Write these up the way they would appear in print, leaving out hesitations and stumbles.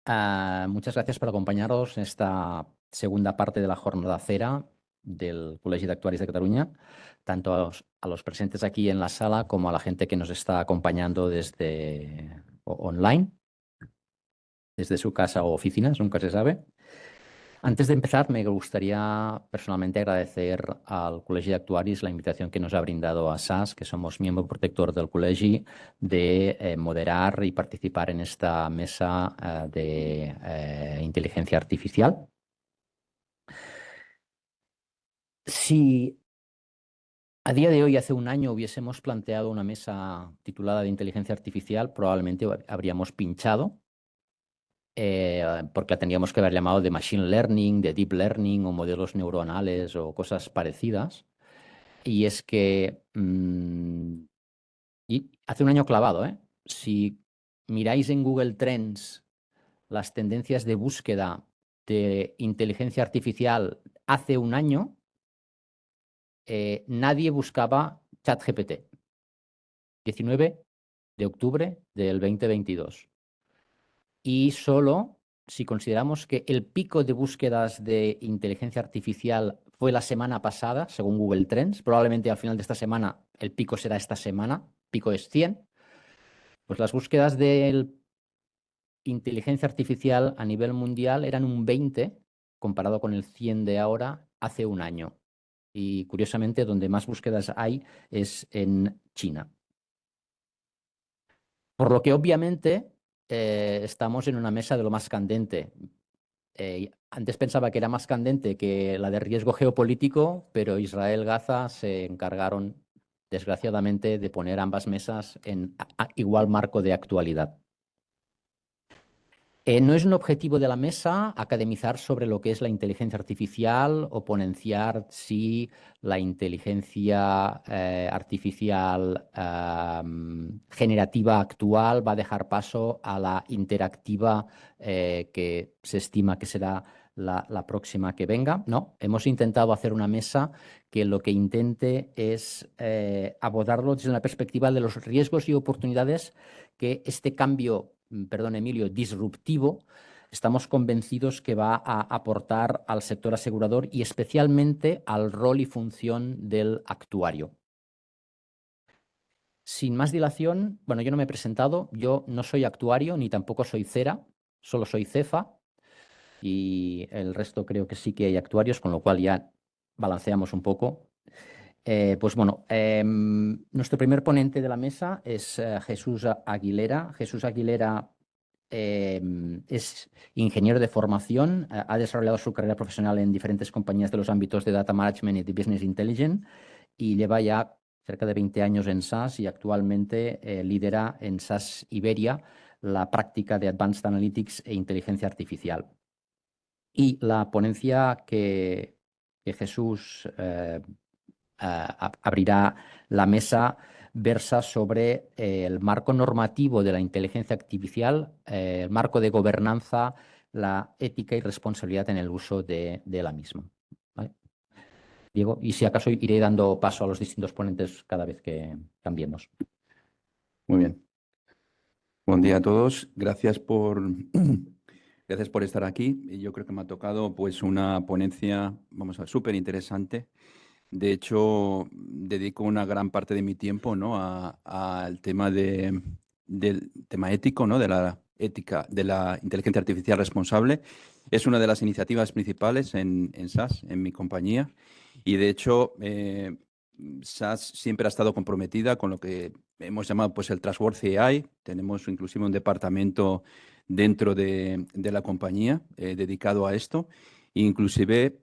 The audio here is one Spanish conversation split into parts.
Muchas gracias por acompañaros en esta segunda parte de la jornada cera del Col·legi d'Actuaris de Cataluña, tanto a los presentes aquí en la sala como a la gente que nos está acompañando desde online, desde su casa o oficinas, nunca se sabe. Antes de empezar, me gustaría personalmente agradecer al Col·legi d'Actuaris la invitación que nos ha brindado a SAS, que somos miembro protector del Col·legi, de moderar y participar en esta mesa de inteligencia artificial. Si a día de hoy, hace un año, hubiésemos planteado una mesa titulada de inteligencia artificial, probablemente habríamos pinchado, porque la tendríamos que haber llamado de machine learning, de deep learning o modelos neuronales o cosas parecidas. Y es que y hace un año clavado, ¿eh? Si miráis en Google Trends las tendencias de búsqueda de inteligencia artificial hace un año, nadie buscaba ChatGPT. 19 de octubre del 2022. Y solo si consideramos que el pico de búsquedas de inteligencia artificial fue la semana pasada, según Google Trends, probablemente al final de esta semana el pico será esta semana, pico es 100, pues las búsquedas de inteligencia artificial a nivel mundial eran un 20 comparado con el 100 de ahora hace un año. Y curiosamente, donde más búsquedas hay es en China. Por lo que obviamente estamos en una mesa de lo más candente. Antes pensaba que era más candente que la de riesgo geopolítico, pero Israel-Gaza se encargaron, desgraciadamente, de poner ambas mesas en igual marco de actualidad. No es un objetivo de la mesa academizar sobre lo que es la inteligencia artificial o ponenciar si la inteligencia artificial generativa actual va a dejar paso a la interactiva que se estima que será la próxima que venga. No, hemos intentado hacer una mesa que lo que intente es abordarlo desde una perspectiva de los riesgos y oportunidades que este cambio, perdón, Emilio, disruptivo, estamos convencidos que va a aportar al sector asegurador y especialmente al rol y función del actuario. Sin más dilación, bueno, yo no me he presentado, yo no soy actuario ni tampoco soy CERA, solo soy CEFA y el resto creo que sí que hay actuarios, con lo cual ya balanceamos un poco. Pues bueno, nuestro primer ponente de la mesa es Jesús Aguilera. Jesús Aguilera es ingeniero de formación, ha desarrollado su carrera profesional en diferentes compañías de los ámbitos de Data Management y de Business Intelligence y lleva ya cerca de 20 años en SAS y actualmente lidera en SAS Iberia la práctica de Advanced Analytics e Inteligencia Artificial. Y la ponencia que Jesús abrirá la mesa versa sobre el marco normativo de la inteligencia artificial, el marco de gobernanza, la ética y responsabilidad en el uso de la misma. ¿Vale? Diego, y si acaso iré dando paso a los distintos ponentes cada vez que cambiemos. Muy bien. Buen día a todos. Gracias por estar aquí. Yo creo que me ha tocado pues una ponencia, vamos a ver, súper interesante. De hecho, dedico una gran parte de mi tiempo, ¿no? al tema del tema ético, ¿no? De la ética de la inteligencia artificial responsable. Es una de las iniciativas principales en SAS, en mi compañía. Y de hecho, SAS siempre ha estado comprometida con lo que hemos llamado pues, el Trustworthy AI. Tenemos inclusive un departamento dentro de la compañía dedicado a esto. Inclusive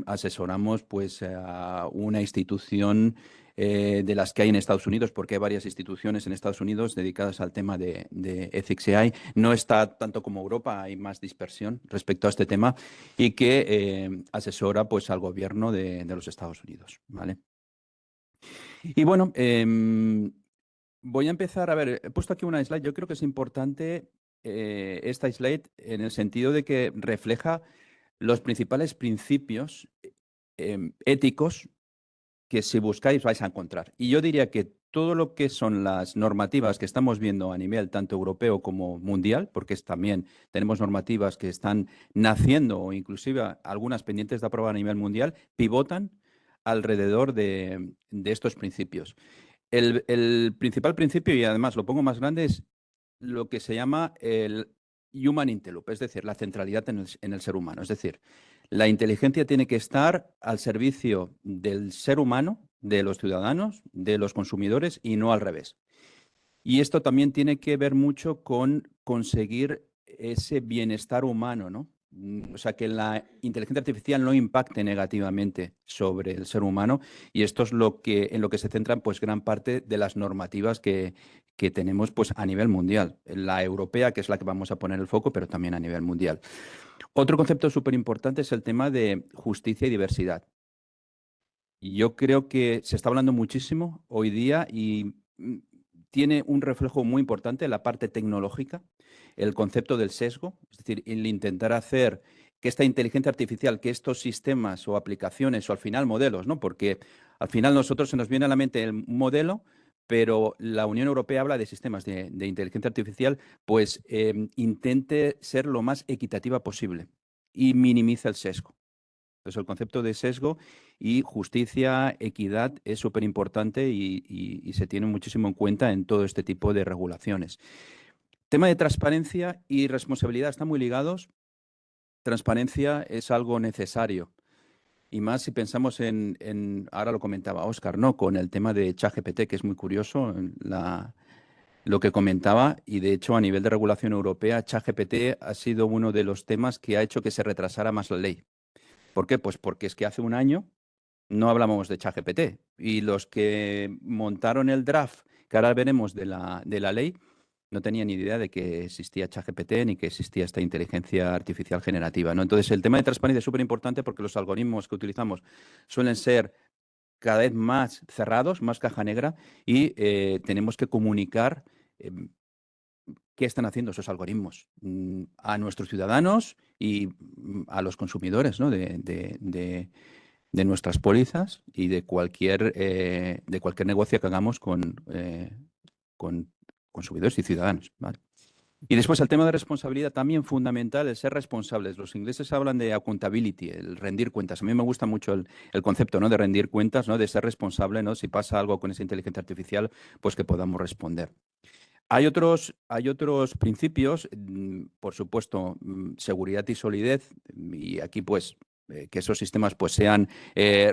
asesoramos pues, a una institución de las que hay en Estados Unidos, porque hay varias instituciones en Estados Unidos dedicadas al tema de Ethics AI. No está tanto como Europa, hay más dispersión respecto a este tema y que asesora pues, al gobierno de los Estados Unidos. ¿Vale? Y bueno, voy a empezar, a ver, he puesto aquí una slide, yo creo que es importante esta slide en el sentido de que refleja los principales principios éticos que si buscáis vais a encontrar. Y yo diría que todo lo que son las normativas que estamos viendo a nivel tanto europeo como mundial, porque también tenemos normativas que están naciendo o inclusive algunas pendientes de aprobar a nivel mundial, pivotan alrededor de estos principios. El principal principio, y además lo pongo más grande, es lo que se llama el human in the loop, es decir, la centralidad en el ser humano. Es decir, la inteligencia tiene que estar al servicio del ser humano, de los ciudadanos, de los consumidores y no al revés. Y esto también tiene que ver mucho con conseguir ese bienestar humano, ¿no? O sea, que la inteligencia artificial no impacte negativamente sobre el ser humano, y esto es en lo que se centran pues gran parte de las normativas que tenemos pues a nivel mundial. La europea, que es la que vamos a poner el foco, pero también a nivel mundial. Otro concepto súper importante es el tema de justicia y diversidad. Yo creo que se está hablando muchísimo hoy día y tiene un reflejo muy importante en la parte tecnológica, el concepto del sesgo, es decir, el intentar hacer que esta inteligencia artificial, que estos sistemas o aplicaciones o al final modelos, ¿no? Porque al final nosotros se nos viene a la mente el modelo, pero la Unión Europea habla de sistemas de inteligencia artificial, pues intente ser lo más equitativa posible y minimiza el sesgo. Entonces, el concepto de sesgo y justicia, equidad es súper importante y se tiene muchísimo en cuenta en todo este tipo de regulaciones. Tema de transparencia y responsabilidad están muy ligados. Transparencia es algo necesario. Y más si pensamos ahora lo comentaba Óscar, ¿no? Con el tema de ChatGPT, que es muy curioso, lo que comentaba, y de hecho a nivel de regulación europea, ChatGPT ha sido uno de los temas que ha hecho que se retrasara más la ley. ¿Por qué? Pues porque es que hace un año no hablábamos de ChatGPT, y los que montaron el draft, que ahora veremos de la ley, no tenían ni idea de que existía ChatGPT ni que existía esta inteligencia artificial generativa, ¿no? Entonces, el tema de transparencia es súper importante porque los algoritmos que utilizamos suelen ser cada vez más cerrados, más caja negra, y tenemos que comunicar qué están haciendo esos algoritmos a nuestros ciudadanos y a los consumidores, ¿no? de nuestras pólizas y de cualquier negocio que hagamos con consumidores y ciudadanos, ¿vale? Y después el tema de responsabilidad también fundamental, el ser responsables. Los ingleses hablan de accountability, el rendir cuentas. A mí me gusta mucho el concepto, ¿no? De rendir cuentas, ¿no? De ser responsable, ¿no? Si pasa algo con esa inteligencia artificial, pues que podamos responder. Hay otros principios, por supuesto, seguridad y solidez, y aquí pues que esos sistemas pues sean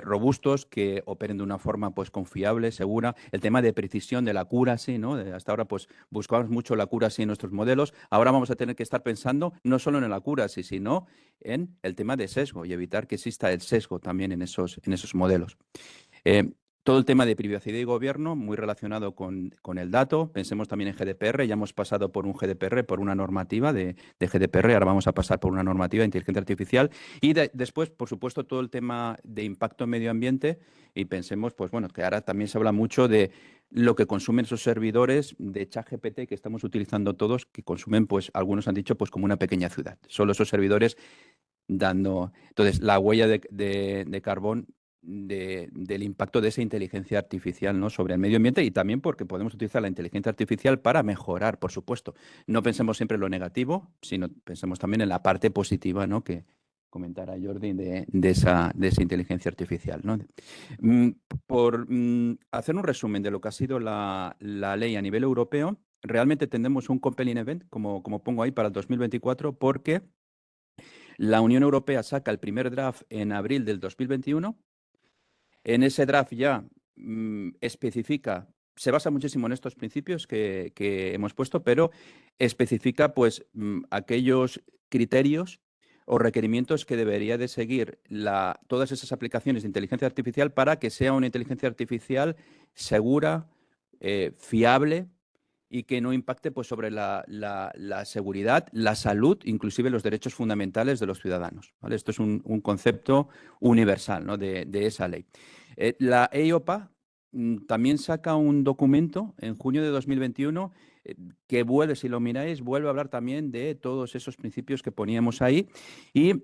robustos, que operen de una forma pues confiable, segura. El tema de precisión, de la accuracy, ¿no? Hasta ahora pues buscábamos mucho la accuracy en nuestros modelos. Ahora vamos a tener que estar pensando no solo en la accuracy, sino en el tema de sesgo y evitar que exista el sesgo también en esos modelos. Todo el tema de privacidad y gobierno, muy relacionado con el dato. Pensemos también en GDPR. Ya hemos pasado por un GDPR, por una normativa de GDPR. Ahora vamos a pasar por una normativa de inteligencia artificial. Y después, por supuesto, todo el tema de impacto en medio ambiente. Y pensemos, pues bueno, que ahora también se habla mucho de lo que consumen esos servidores de ChatGPT que estamos utilizando todos, que consumen, pues algunos han dicho, pues como una pequeña ciudad. Solo esos servidores dando. Entonces, la huella de carbón del impacto de esa inteligencia artificial, ¿no? Sobre el medio ambiente, y también porque podemos utilizar la inteligencia artificial para mejorar, por supuesto. No pensemos siempre en lo negativo, sino pensemos también en la parte positiva, ¿no? Que comentara Jordi de esa inteligencia artificial, ¿no? Por hacer un resumen de lo que ha sido la ley a nivel europeo, realmente tendremos un compelling event, como pongo ahí, para el 2024, porque la Unión Europea saca el primer draft en abril del 2021. En ese draft ya especifica, se basa muchísimo en estos principios que hemos puesto, pero especifica pues aquellos criterios o requerimientos que debería de seguir todas esas aplicaciones de inteligencia artificial para que sea una inteligencia artificial segura, fiable, y que no impacte pues, sobre la seguridad, la salud, inclusive los derechos fundamentales de los ciudadanos, ¿vale? Esto es un concepto universal, ¿no? de esa ley. La EIOPA también saca un documento en junio de 2021 que vuelve, si lo miráis, vuelve a hablar también de todos esos principios que poníamos ahí. Y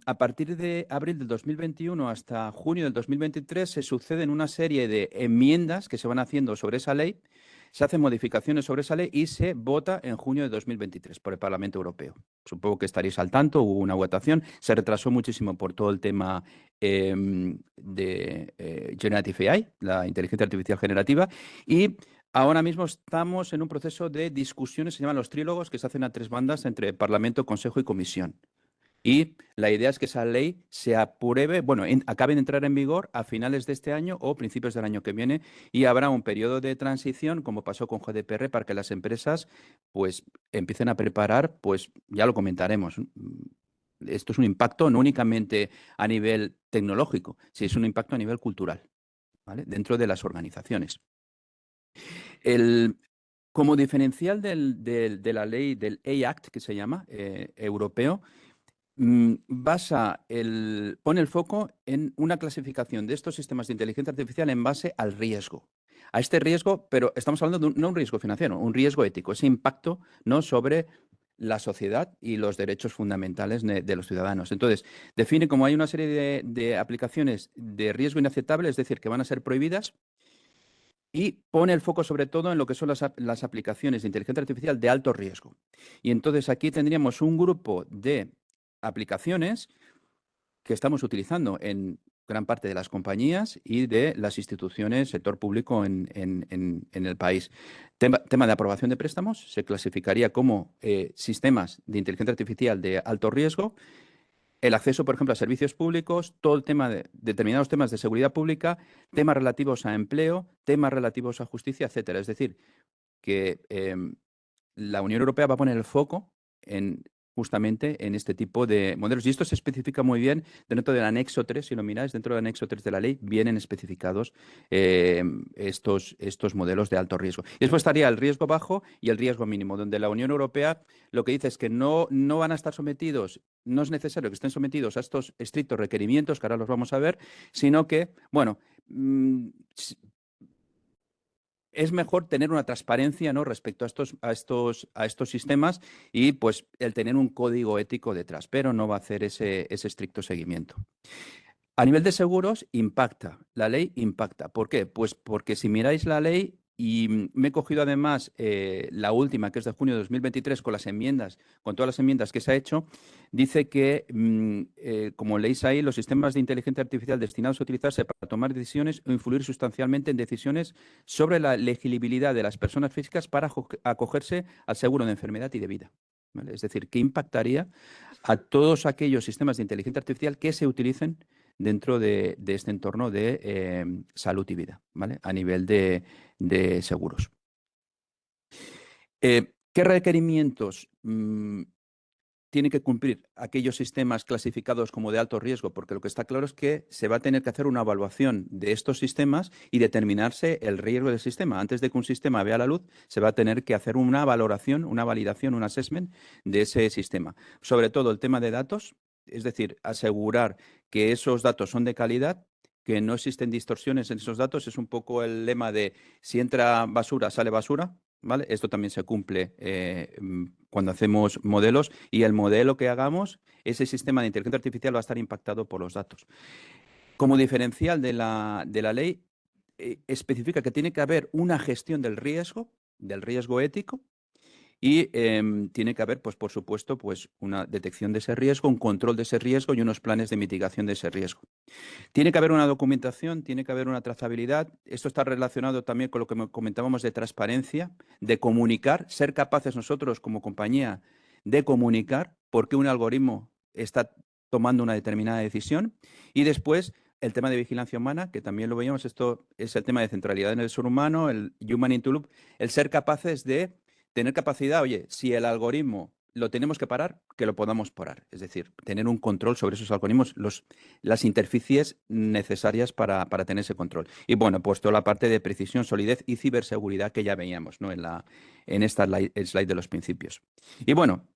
a partir de abril del 2021 hasta junio del 2023 se suceden una serie de enmiendas que se van haciendo sobre esa ley, se hacen modificaciones sobre esa ley y se vota en junio de 2023 por el Parlamento Europeo. Supongo que estaréis al tanto, hubo una votación, se retrasó muchísimo por todo el tema de Generative AI, la inteligencia artificial generativa, y ahora mismo estamos en un proceso de discusiones, se llaman los trílogos, que se hacen a 3 bandas entre Parlamento, Consejo y Comisión. Y la idea es que esa ley se apruebe, bueno, acabe de entrar en vigor a finales de este año o principios del año que viene, y habrá un periodo de transición, como pasó con GDPR, para que las empresas pues empiecen a preparar, pues ya lo comentaremos. Esto es un impacto no únicamente a nivel tecnológico, sino es un impacto a nivel cultural, ¿vale? Dentro de las organizaciones. Como diferencial de la ley del AI Act, que se llama, europeo, pone el foco en una clasificación de estos sistemas de inteligencia artificial en base al riesgo. A este riesgo, pero estamos hablando de no un riesgo financiero, un riesgo ético, ese impacto, ¿no?, sobre la sociedad y los derechos fundamentales de los ciudadanos. Entonces, define como hay una serie de aplicaciones de riesgo inaceptable, es decir, que van a ser prohibidas, y pone el foco sobre todo en lo que son las aplicaciones de inteligencia artificial de alto riesgo. Y entonces aquí tendríamos un grupo de aplicaciones que estamos utilizando en gran parte de las compañías y de las instituciones, sector público en el país. Tema de aprobación de préstamos se clasificaría como sistemas de inteligencia artificial de alto riesgo. El acceso, por ejemplo, a servicios públicos, todo el tema de determinados temas de seguridad pública, temas relativos a empleo, temas relativos a justicia, etcétera. Es decir, que la Unión Europea va a poner el foco justamente en este tipo de modelos. Y esto se especifica muy bien dentro del anexo 3, si lo miráis, dentro del anexo 3 de la ley vienen especificados estos modelos de alto riesgo. Y después estaría el riesgo bajo y el riesgo mínimo, donde la Unión Europea lo que dice es que no van a estar sometidos, no es necesario que estén sometidos a estos estrictos requerimientos, que ahora los vamos a ver, sino que, bueno, es mejor tener una transparencia, ¿no?, respecto a estos sistemas, y pues el tener un código ético detrás, pero no va a hacer ese estricto seguimiento. A nivel de seguros, impacta. La ley impacta. ¿Por qué? Pues porque si miráis la ley, y me he cogido además la última, que es de junio de 2023, con todas las enmiendas que se ha hecho, dice que, como leéis ahí, los sistemas de inteligencia artificial destinados a utilizarse para tomar decisiones o influir sustancialmente en decisiones sobre la elegibilidad de las personas físicas para acogerse al seguro de enfermedad y de vida. ¿Vale? Es decir, que impactaría a todos aquellos sistemas de inteligencia artificial que se utilicen dentro de este entorno de salud y vida, ¿vale?, a nivel de seguros. ¿Qué requerimientos tienen que cumplir aquellos sistemas clasificados como de alto riesgo? Porque lo que está claro es que se va a tener que hacer una evaluación de estos sistemas y determinarse el riesgo del sistema. Antes de que un sistema vea la luz, se va a tener que hacer una valoración, una validación, un assessment de ese sistema. Sobre todo el tema de datos, es decir, asegurar que esos datos son de calidad, que no existen distorsiones en esos datos. Es un poco el lema de si entra basura, sale basura, ¿vale? Esto también se cumple cuando hacemos modelos, y el modelo que hagamos, ese sistema de inteligencia artificial va a estar impactado por los datos. Como diferencial de la ley, especifica que tiene que haber una gestión del riesgo ético, y tiene que haber, pues, por supuesto, pues, una detección de ese riesgo, un control de ese riesgo y unos planes de mitigación de ese riesgo. Tiene que haber una documentación, tiene que haber una trazabilidad. Esto está relacionado también con lo que comentábamos de transparencia, de comunicar, ser capaces nosotros como compañía de comunicar por qué un algoritmo está tomando una determinada decisión. Y después el tema de vigilancia humana, que también lo veíamos, esto es el tema de centralidad en el ser humano, el Human in the Loop, el ser capaces de tener capacidad, oye, si el algoritmo lo tenemos que parar, que lo podamos parar. Es decir, tener un control sobre esos algoritmos, las interfaces necesarias para tener ese control. Y bueno, pues toda la parte de precisión, solidez y ciberseguridad que ya veíamos, ¿no?, en esta slide de los principios. Y bueno,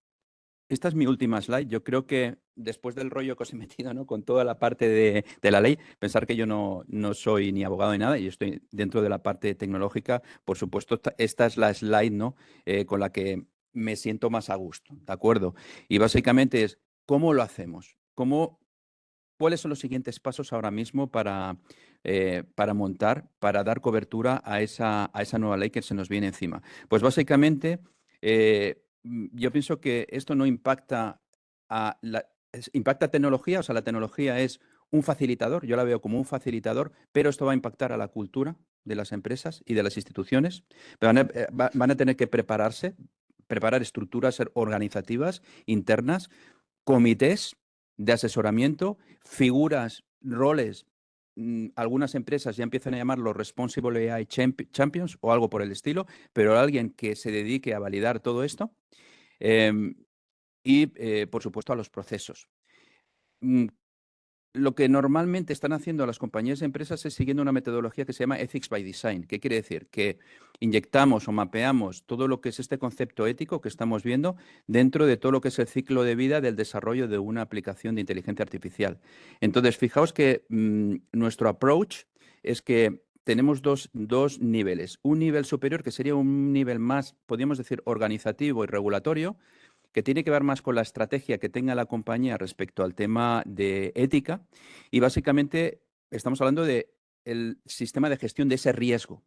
esta es mi última slide. Yo creo que después del rollo que os he metido, ¿no? Con toda la parte de la ley, pensar que yo no soy ni abogado ni nada, y estoy dentro de la parte tecnológica. Por supuesto, esta es la slide, ¿no? Con la que me siento más a gusto, ¿de acuerdo? Y básicamente es, ¿cómo lo hacemos? ¿Cuáles son los siguientes pasos ahora mismo para montar, para dar cobertura a esa nueva ley que se nos viene encima? Pues básicamente, yo pienso que esto no impacta impacta tecnología, o sea, la tecnología es un facilitador, yo la veo como un facilitador, pero esto va a impactar a la cultura de las empresas y de las instituciones. Van a tener que preparar estructuras organizativas internas, comités de asesoramiento, figuras, roles. Algunas empresas ya empiezan a llamarlo Responsible AI Champions o algo por el estilo, pero alguien que se dedique a validar todo esto em, y, por supuesto, a los procesos. Lo que normalmente están haciendo las compañías y empresas es siguiendo una metodología que se llama Ethics by Design. ¿Qué quiere decir? Que inyectamos o mapeamos todo lo que es este concepto ético que estamos viendo dentro de todo lo que es el ciclo de vida del desarrollo de una aplicación de inteligencia artificial. Entonces, fijaos que nuestro approach es que tenemos dos niveles. Un nivel superior, que sería un nivel más, podríamos decir, organizativo y regulatorio, que tiene que ver más con la estrategia que tenga la compañía respecto al tema de ética. Y básicamente estamos hablando de el sistema de gestión de ese riesgo.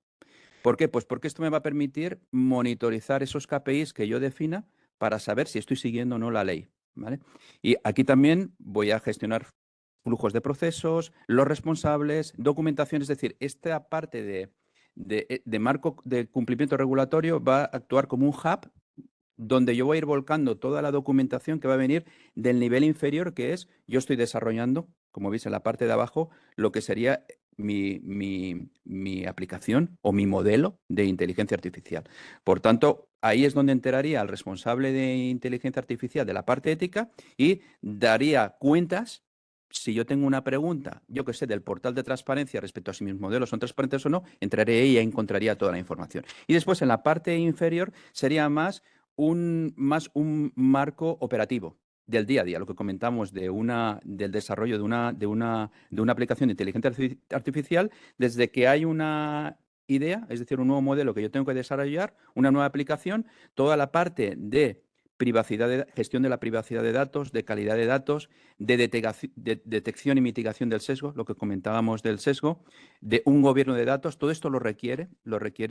¿Por qué? Pues porque esto me va a permitir monitorizar esos KPIs que yo defina para saber si estoy siguiendo o no la ley, ¿vale? Y aquí también voy a gestionar flujos de procesos, los responsables, documentación, es decir, esta parte de marco de cumplimiento regulatorio va a actuar como un hub donde yo voy a ir volcando toda la documentación que va a venir del nivel inferior, que es, yo estoy desarrollando, como veis en la parte de abajo, lo que sería mi aplicación o mi modelo de inteligencia artificial. Por tanto, ahí es donde enteraría al responsable de inteligencia artificial de la parte ética y daría cuentas. Si yo tengo una pregunta, yo que sé, del portal de transparencia respecto a si mis modelos son transparentes o no, entraré ahí y encontraría toda la información. Y después, en la parte inferior, sería más un marco operativo del día a día, lo que comentamos del desarrollo de una aplicación de inteligencia artificial, desde que hay una idea, es decir, un nuevo modelo que yo tengo que desarrollar, una nueva aplicación, toda la parte de gestión de la privacidad de datos, de calidad de datos, de detección y mitigación del sesgo, lo que comentábamos del sesgo, de un gobierno de datos, todo esto lo requiere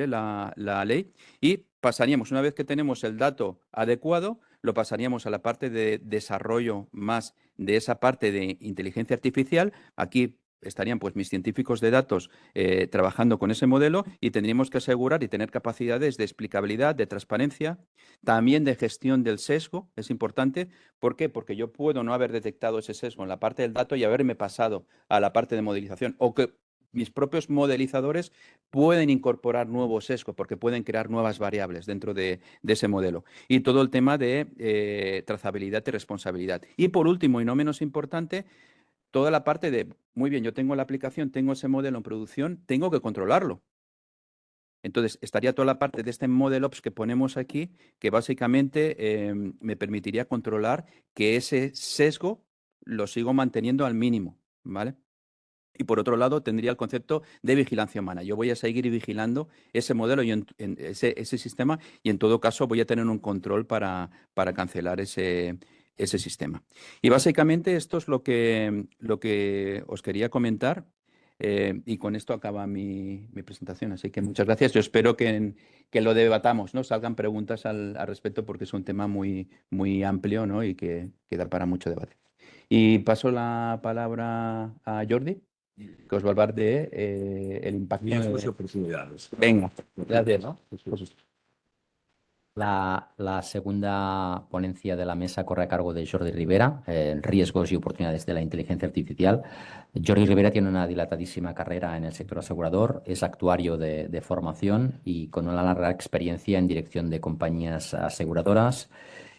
la ley, y pasaríamos, una vez que tenemos el dato adecuado, lo pasaríamos a la parte de desarrollo más de esa parte de inteligencia artificial. Aquí estarían pues mis científicos de datos trabajando con ese modelo, y tendríamos que asegurar y tener capacidades de explicabilidad, de transparencia, también de gestión del sesgo. Es importante. ¿Por qué? Porque yo puedo no haber detectado ese sesgo en la parte del dato y haberme pasado a la parte de modelización, o que mis propios modelizadores pueden incorporar nuevos sesgos porque pueden crear nuevas variables dentro de ese modelo. Y todo el tema de trazabilidad y responsabilidad. Y por último, y no menos importante, toda la parte de, muy bien, yo tengo la aplicación, tengo ese modelo en producción, tengo que controlarlo. Entonces, estaría toda la parte de este Model Ops que ponemos aquí, que básicamente me permitiría controlar que ese sesgo lo sigo manteniendo al mínimo, ¿vale? Y por otro lado, tendría el concepto de vigilancia humana. Yo voy a seguir vigilando ese modelo y ese sistema, y en todo caso voy a tener un control para cancelar ese sistema. Y básicamente esto es lo que os quería comentar. Y con esto acaba mi presentación. Así que muchas gracias. Yo espero que lo debatamos, ¿no? Salgan preguntas al respecto, porque es un tema muy, muy amplio, ¿no? Y que da para mucho debate. Y paso la palabra a Jordi, que os va a hablar de el impacto. Riesgos y oportunidades. Venga, gracias. ¿No? La segunda ponencia de la mesa corre a cargo de Jordi Rivera, riesgos y oportunidades de la inteligencia artificial. Jordi Rivera tiene una dilatadísima carrera en el sector asegurador, es actuario de formación y con una larga experiencia en dirección de compañías aseguradoras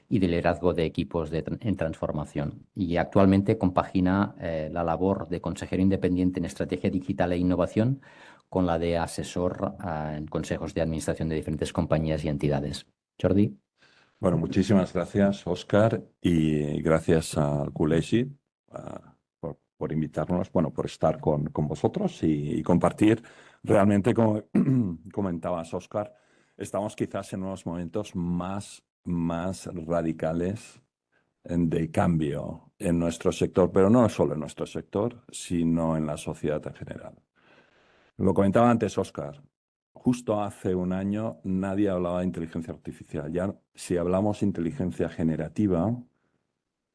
y de liderazgo de equipos en transformación. Y actualmente compagina la labor de consejero independiente en estrategia digital e innovación con la de asesor en consejos de administración de diferentes compañías y entidades. Jordi. Bueno, muchísimas gracias, Oscar, y gracias al Kulesi por invitarnos, bueno, por estar con vosotros y compartir. Realmente, como comentabas, Oscar, estamos quizás en unos momentos más radicales de cambio en nuestro sector, pero no solo en nuestro sector, sino en la sociedad en general. Lo comentaba antes, Oscar. Justo hace un año nadie hablaba de inteligencia artificial. Ya si hablamos de inteligencia generativa,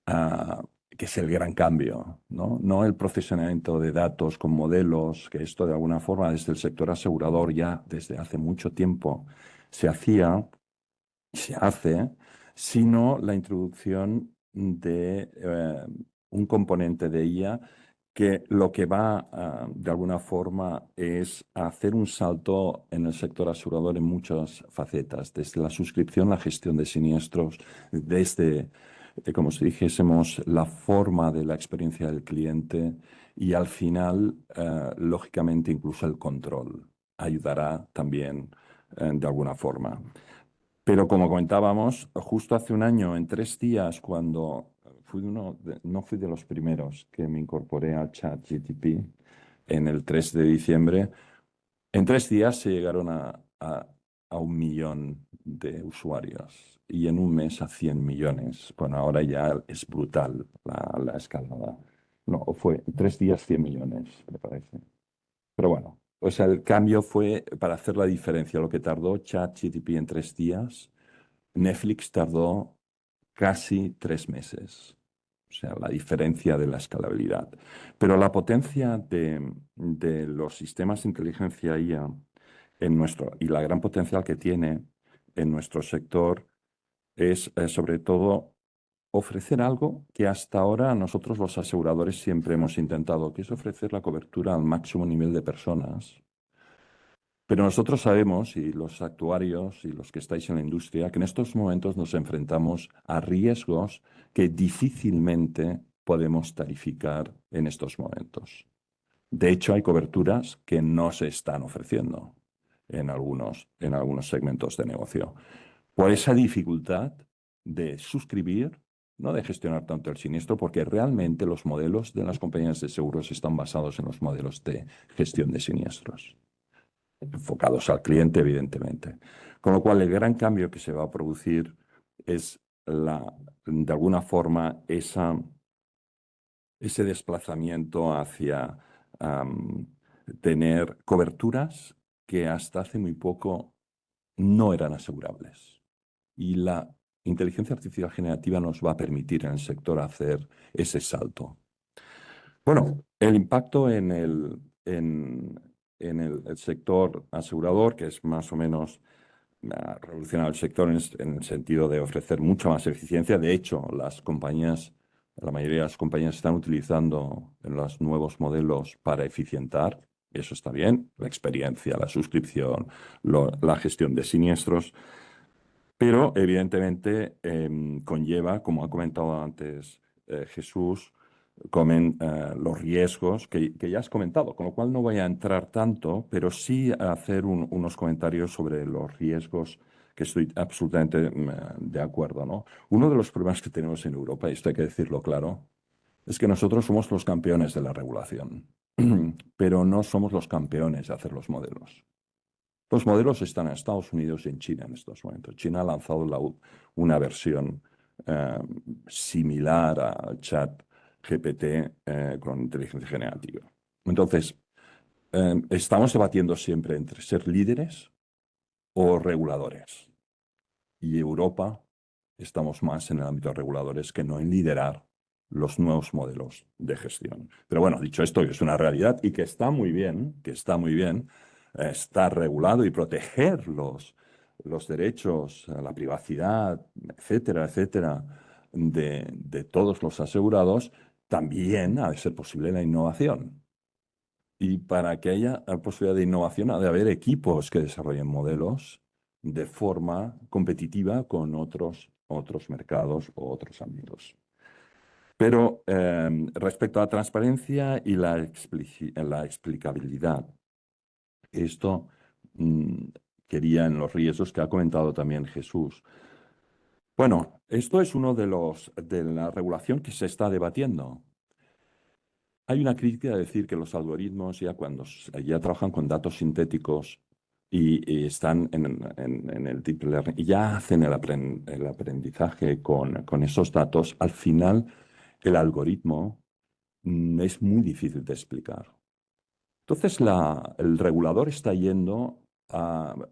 que es el gran cambio, ¿no? No el procesamiento de datos con modelos, que esto de alguna forma desde el sector asegurador ya desde hace mucho tiempo se hacía, se hace, sino la introducción de un componente de IA que lo que va de alguna forma es a hacer un salto en el sector asegurador en muchas facetas, desde la suscripción, la gestión de siniestros, desde, como si dijésemos, la forma de la experiencia del cliente y al final, lógicamente, incluso el control ayudará también de alguna forma. Pero como comentábamos, justo hace un año, en 3 días, cuando no fui de los primeros que me incorporé a ChatGPT en el 3 de diciembre, en 3 días se llegaron a 1 millón de usuarios y en un mes a 100 millones. Bueno, ahora ya es brutal la escalada. No, fue 3 días 100 millones, me parece. Pero bueno, o sea, el cambio fue para hacer la diferencia. Lo que tardó ChatGPT en 3 días, Netflix tardó casi 3 meses. O sea, la diferencia de la escalabilidad. Pero la potencia de los sistemas de inteligencia IA y la gran potencial que tiene en nuestro sector es sobre todo ofrecer algo que hasta ahora nosotros los aseguradores siempre hemos intentado, que es ofrecer la cobertura al máximo nivel de personas. Pero nosotros sabemos, y los actuarios y los que estáis en la industria, que en estos momentos nos enfrentamos a riesgos que difícilmente podemos tarificar en estos momentos. De hecho, hay coberturas que no se están ofreciendo en algunos segmentos de negocio. Por esa dificultad de suscribir, no de gestionar tanto el siniestro, porque realmente los modelos de las compañías de seguros están basados en los modelos de gestión de siniestros enfocados al cliente, evidentemente. Con lo cual, el gran cambio que se va a producir es, de alguna forma, ese desplazamiento hacia tener coberturas que hasta hace muy poco no eran asegurables. Y la inteligencia artificial generativa nos va a permitir en el sector hacer ese salto. Bueno, el impacto en el sector asegurador, que es más o menos revolucionar el sector en el sentido de ofrecer mucha más eficiencia. De hecho, la mayoría de las compañías están utilizando los nuevos modelos para eficientar. Eso está bien, la experiencia, la suscripción, la gestión de siniestros. Pero evidentemente conlleva, como ha comentado antes Jesús, los riesgos que ya has comentado, con lo cual no voy a entrar tanto, pero sí a hacer unos comentarios sobre los riesgos que estoy absolutamente de acuerdo, ¿no? Uno de los problemas que tenemos en Europa, y esto hay que decirlo claro, es que nosotros somos los campeones de la regulación, pero no somos los campeones de hacer los modelos. Los modelos están en Estados Unidos y en China en estos momentos. China ha lanzado una versión similar a ChatGPT con inteligencia generativa. Entonces, estamos debatiendo siempre entre ser líderes o reguladores. Y Europa estamos más en el ámbito de reguladores que no en liderar los nuevos modelos de gestión. Pero bueno, dicho esto, es una realidad y que está muy bien, estar regulado y proteger los derechos, la privacidad, etcétera, etcétera, de todos los asegurados, también ha de ser posible la innovación. Y para que haya posibilidad de innovación, ha de haber equipos que desarrollen modelos de forma competitiva con otros mercados o otros ámbitos. Pero respecto a la transparencia y la explicabilidad, esto quería en los riesgos que ha comentado también Jesús. Bueno, esto es uno de la regulación que se está debatiendo. Hay una crítica de decir que los algoritmos ya cuando ya trabajan con datos sintéticos y están en el deep learning y ya hacen el aprendizaje con esos datos, al final el algoritmo es muy difícil de explicar. Entonces el regulador está yendo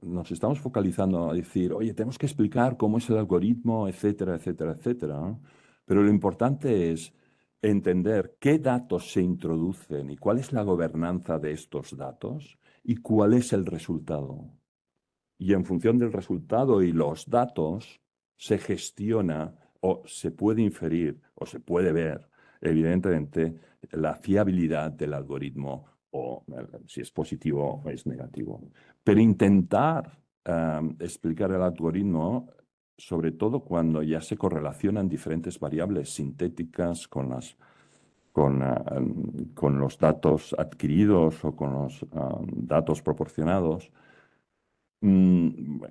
nos estamos focalizando a decir, oye, tenemos que explicar cómo es el algoritmo, etcétera, etcétera, etcétera. Pero lo importante es entender qué datos se introducen y cuál es la gobernanza de estos datos y cuál es el resultado. Y en función del resultado y los datos se gestiona o se puede inferir o se puede ver, evidentemente, la fiabilidad del algoritmo o si es positivo o es negativo. Pero intentar explicar el algoritmo, sobre todo cuando ya se correlacionan diferentes variables sintéticas con los datos adquiridos o con los datos proporcionados,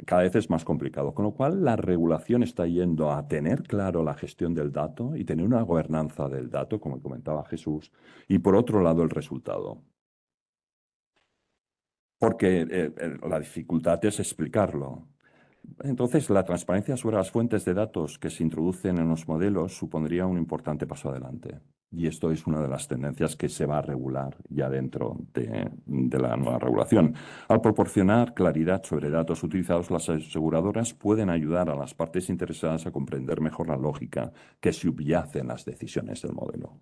cada vez es más complicado. Con lo cual, la regulación está yendo a tener claro la gestión del dato y tener una gobernanza del dato, como comentaba Jesús, y por otro lado, el resultado. Porque la dificultad es explicarlo. Entonces, la transparencia sobre las fuentes de datos que se introducen en los modelos supondría un importante paso adelante. Y esto es una de las tendencias que se va a regular ya dentro de la nueva regulación. Al proporcionar claridad sobre datos utilizados, las aseguradoras pueden ayudar a las partes interesadas a comprender mejor la lógica que subyace en las decisiones del modelo.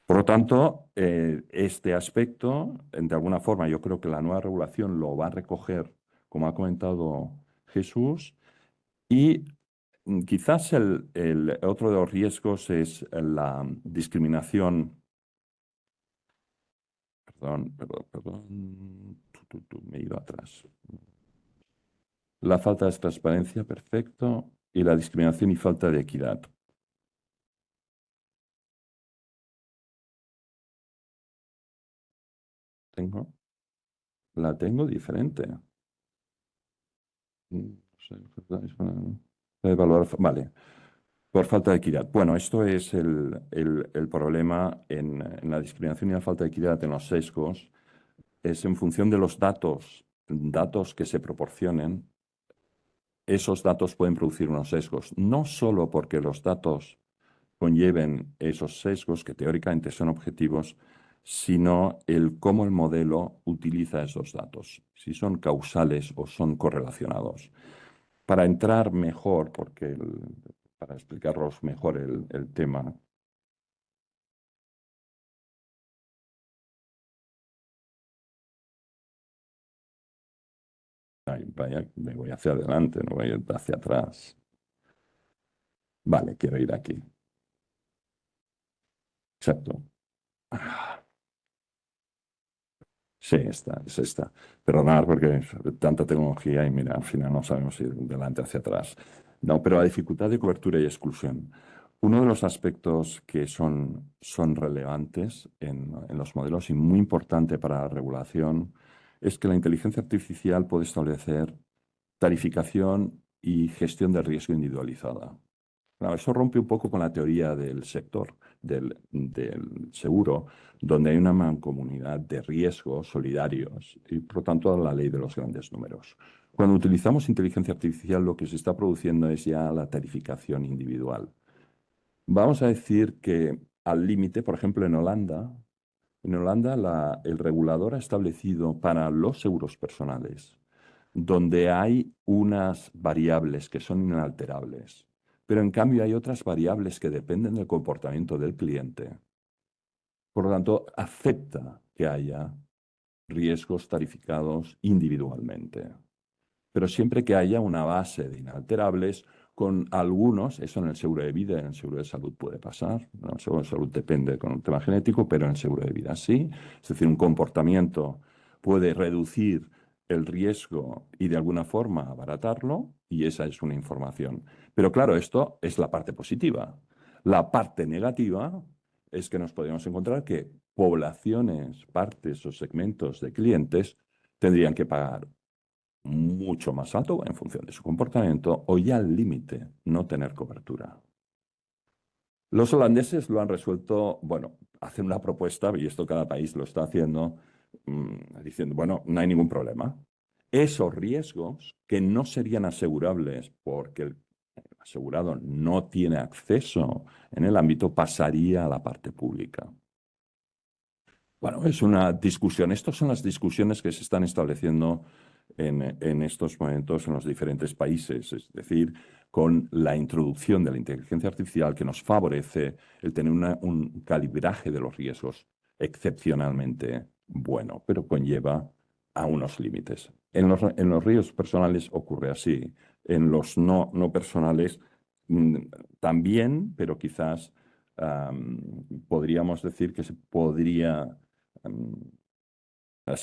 Por lo tanto, este aspecto, de alguna forma, yo creo que la nueva regulación lo va a recoger, como ha comentado Jesús, y quizás el otro de los riesgos es la discriminación. Perdón. Me he ido atrás. La falta de transparencia, perfecto, y la discriminación y falta de equidad. La tengo diferente. Vale, por falta de equidad. Bueno, esto es el problema en la discriminación y la falta de equidad en los sesgos. Es en función de los datos que se proporcionen, esos datos pueden producir unos sesgos. No solo porque los datos conlleven esos sesgos, que teóricamente son objetivos, sino el cómo el modelo utiliza esos datos, si son causales o son correlacionados. Para entrar mejor, para explicaros mejor el tema, vaya, me voy hacia adelante, no voy a ir hacia atrás. Vale, quiero ir aquí. Exacto. Sí, es esta. Perdonad porque tanta tecnología y mira, al final no sabemos ir delante hacia atrás. No, pero la dificultad de cobertura y exclusión. Uno de los aspectos que son relevantes en los modelos y muy importante para la regulación es que la inteligencia artificial puede establecer tarificación y gestión del riesgo individualizada. Claro, eso rompe un poco con la teoría del sector, del seguro, donde hay una mancomunidad de riesgos solidarios y, por lo tanto, la ley de los grandes números. Cuando utilizamos inteligencia artificial, lo que se está produciendo es ya la tarificación individual. Vamos a decir que al límite, por ejemplo, en Holanda, el regulador ha establecido para los seguros personales, donde hay unas variables que son inalterables, pero en cambio hay otras variables que dependen del comportamiento del cliente. Por lo tanto, acepta que haya riesgos tarificados individualmente, pero siempre que haya una base de inalterables con algunos, eso en el seguro de vida y en el seguro de salud puede pasar, en el seguro de salud depende con un tema genético, pero en el seguro de vida sí, es decir, un comportamiento puede reducir el riesgo y de alguna forma abaratarlo, y esa es una información. Pero claro, esto es la parte positiva. La parte negativa es que nos podríamos encontrar que poblaciones, partes o segmentos de clientes tendrían que pagar mucho más alto en función de su comportamiento o ya al límite no tener cobertura. Los holandeses lo han resuelto, bueno, hacen una propuesta, y esto cada país lo está haciendo, diciendo, bueno, no hay ningún problema. Esos riesgos que no serían asegurables porque el asegurado no tiene acceso en el ámbito pasaría a la parte pública. Bueno, es una discusión. Estas son las discusiones que se están estableciendo en estos momentos en los diferentes países. Es decir, con la introducción de la inteligencia artificial que nos favorece el tener un calibraje de los riesgos excepcionalmente bueno, pero conlleva a unos límites. En los riesgos personales ocurre así. En los no personales también, pero quizás podríamos decir que se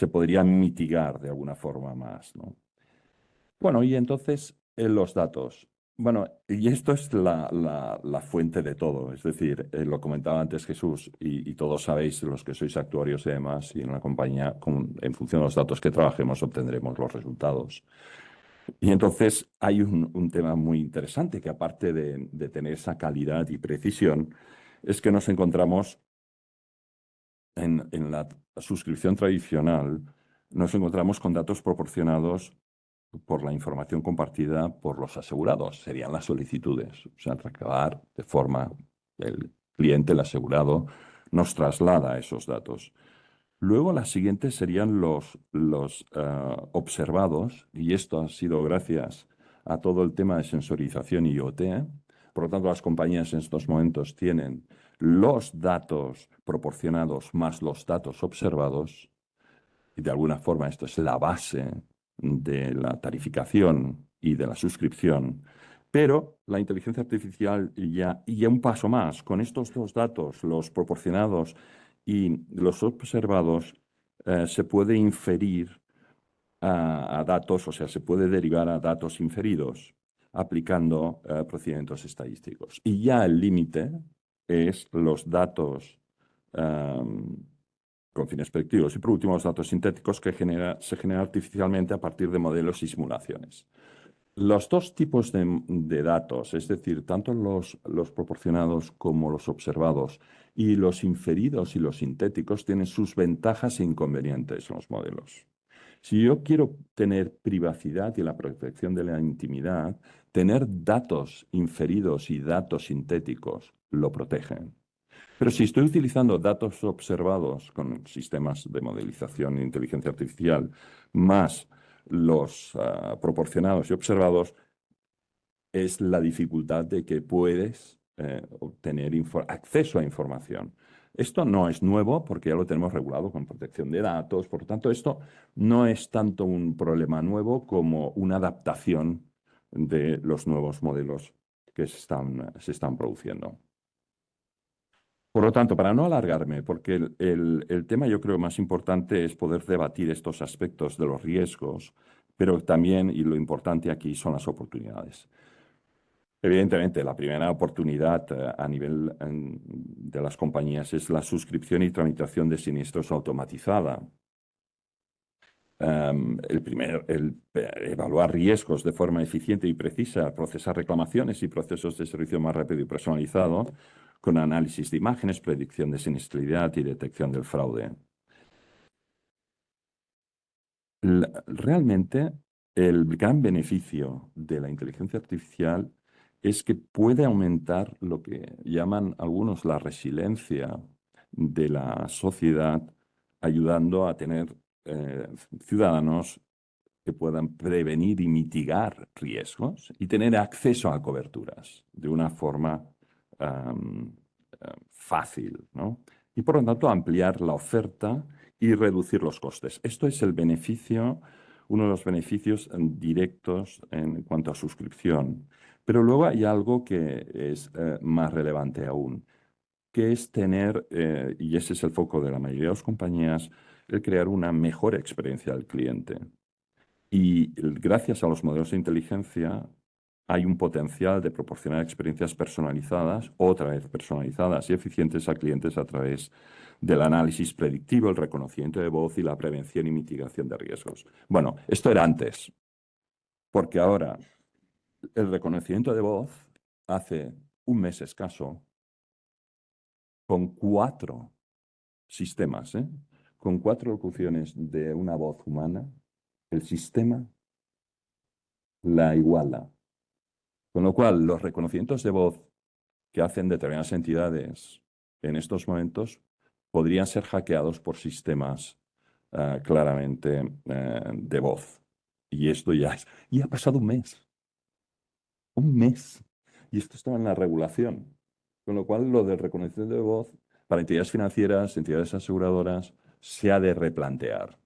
podría mitigar de alguna forma más, ¿no? Bueno, y entonces los datos. Bueno, y esto es la fuente de todo. Es decir, lo comentaba antes Jesús, y todos sabéis, los que sois actuarios y demás, y en la compañía, en función de los datos que trabajemos, obtendremos los resultados. Y entonces hay un tema muy interesante que aparte de tener esa calidad y precisión, es que nos encontramos en la suscripción tradicional, nos encontramos con datos proporcionados por la información compartida por los asegurados. Serían las solicitudes. O sea, recabar de forma, el cliente, el asegurado, nos traslada esos datos. Luego, las siguientes serían los observados, y esto ha sido gracias a todo el tema de sensorización y IoT. Por lo tanto, las compañías en estos momentos tienen los datos proporcionados más los datos observados, y de alguna forma esto es la base de la tarificación y de la suscripción. Pero la inteligencia artificial ya un paso más. Con estos dos datos, los proporcionados y los observados, se puede inferir a datos, o sea, se puede derivar a datos inferidos aplicando procedimientos estadísticos. Y ya el límite es los datos con fines predictivos y por último los datos sintéticos que se generan artificialmente a partir de modelos y simulaciones. Los dos tipos de datos, es decir, tanto los proporcionados como los observados y los inferidos y los sintéticos, tienen sus ventajas e inconvenientes en los modelos. Si yo quiero tener privacidad y la protección de la intimidad, tener datos inferidos y datos sintéticos lo protegen. Pero si estoy utilizando datos observados con sistemas de modelización e inteligencia artificial, más los proporcionados y observados, es la dificultad de que puedes obtener acceso a información. Esto no es nuevo porque ya lo tenemos regulado con protección de datos. Por lo tanto, esto no es tanto un problema nuevo como una adaptación de los nuevos modelos que se están produciendo. Por lo tanto, para no alargarme, porque el tema yo creo más importante es poder debatir estos aspectos de los riesgos, pero también, y lo importante aquí, son las oportunidades. Evidentemente, la primera oportunidad a nivel de las compañías es la suscripción y tramitación de siniestros automatizada. Evaluar riesgos de forma eficiente y precisa, procesar reclamaciones y procesos de servicio más rápido y personalizado, con análisis de imágenes, predicción de siniestralidad y detección del fraude. Realmente, el gran beneficio de la inteligencia artificial es que puede aumentar lo que llaman algunos la resiliencia de la sociedad, ayudando a tener ciudadanos que puedan prevenir y mitigar riesgos y tener acceso a coberturas de una forma fácil, ¿no? Y por lo tanto ampliar la oferta y reducir los costes. Esto es el beneficio, uno de los beneficios directos en cuanto a suscripción. Pero luego hay algo que es más relevante aún, que es tener, y ese es el foco de la mayoría de las compañías, el crear una mejor experiencia del cliente. Y gracias a los modelos de inteligencia hay un potencial de proporcionar experiencias personalizadas, otra vez personalizadas y eficientes a clientes a través del análisis predictivo, el reconocimiento de voz y la prevención y mitigación de riesgos. Bueno, esto era antes. Porque ahora el reconocimiento de voz hace un mes escaso, con 4 sistemas, con 4 locuciones de una voz humana, el sistema la iguala. Con lo cual, los reconocimientos de voz que hacen determinadas entidades en estos momentos podrían ser hackeados por sistemas claramente de voz. Y esto ya es. Y ha pasado un mes. Un mes. Y esto estaba en la regulación. Con lo cual, lo del reconocimiento de voz para entidades financieras, entidades aseguradoras, se ha de replantear.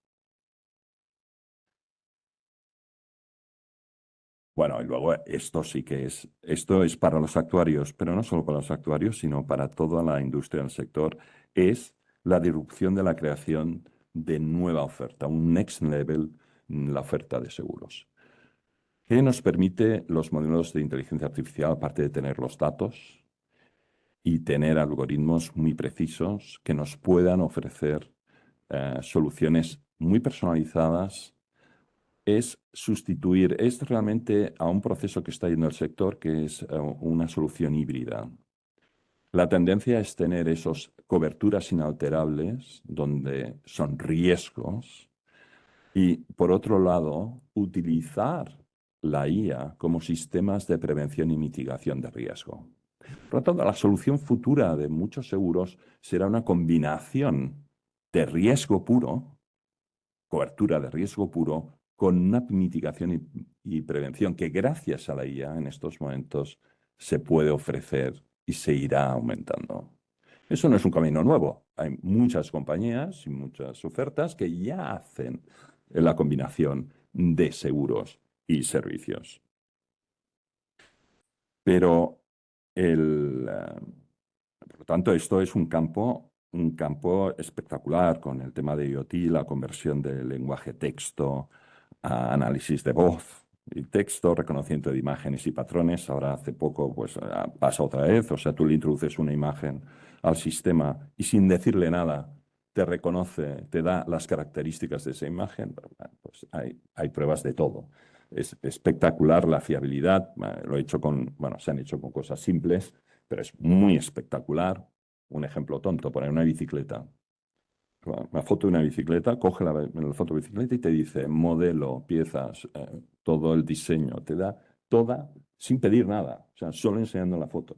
Bueno, y luego esto sí que esto es para los actuarios, pero no solo para los actuarios, sino para toda la industria del sector, es la disrupción de la creación de nueva oferta, un next level en la oferta de seguros. ¿Qué nos permite los modelos de inteligencia artificial, aparte de tener los datos y tener algoritmos muy precisos que nos puedan ofrecer soluciones muy personalizadas? Es sustituir, es realmente a un proceso que está yendo el sector, que es una solución híbrida. La tendencia es tener esas coberturas inalterables, donde son riesgos, y por otro lado, utilizar la IA como sistemas de prevención y mitigación de riesgo. Por lo tanto, la solución futura de muchos seguros será una combinación de riesgo puro, cobertura de riesgo puro, con una mitigación y prevención que gracias a la IA en estos momentos se puede ofrecer y se irá aumentando. Eso no es un camino nuevo. Hay muchas compañías y muchas ofertas que ya hacen la combinación de seguros y servicios. Pero, por lo tanto, esto es un campo espectacular con el tema de IoT, la conversión del lenguaje texto a análisis de voz y texto, reconocimiento de imágenes y patrones. Ahora hace poco pues pasa otra vez, o sea, tú le introduces una imagen al sistema y sin decirle nada te reconoce, te da las características de esa imagen. Pues hay pruebas de todo. Es espectacular la fiabilidad. Lo he hecho se han hecho con cosas simples, pero es muy espectacular. Un ejemplo tonto, poner una bicicleta. Una foto de una bicicleta, coge la foto de bicicleta y te dice modelo, piezas, todo el diseño, te da toda sin pedir nada, o sea, solo enseñando la foto.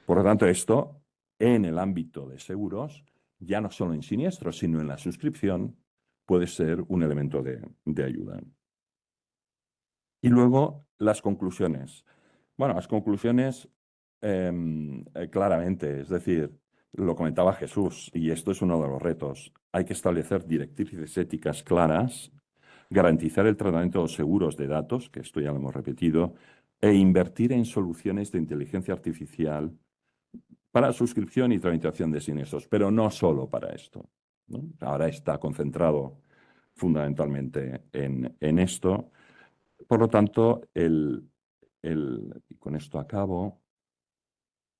Por lo tanto, esto en el ámbito de seguros, ya no solo en siniestros, sino en la suscripción, puede ser un elemento de ayuda. Y luego las conclusiones. Bueno, las conclusiones claramente, es decir, lo comentaba Jesús, y esto es uno de los retos. Hay que establecer directrices éticas claras, garantizar el tratamiento de los seguros de datos, que esto ya lo hemos repetido, e invertir en soluciones de inteligencia artificial para suscripción y tramitación de siniestros, pero no solo para esto, ¿no? Ahora está concentrado fundamentalmente en esto. Por lo tanto, y con esto acabo,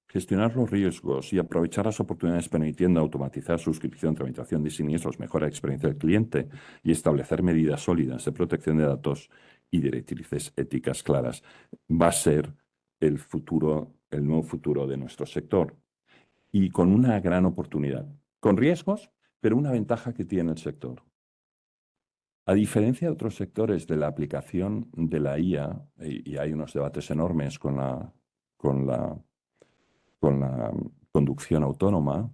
gestionar los riesgos y aprovechar las oportunidades permitiendo automatizar suscripción, tramitación de siniestros, mejora la experiencia del cliente y establecer medidas sólidas de protección de datos y directrices éticas claras va a ser el nuevo futuro de nuestro sector. Y con una gran oportunidad, con riesgos, pero una ventaja que tiene el sector. A diferencia de otros sectores de la aplicación de la IA, y hay unos debates enormes con la conducción autónoma,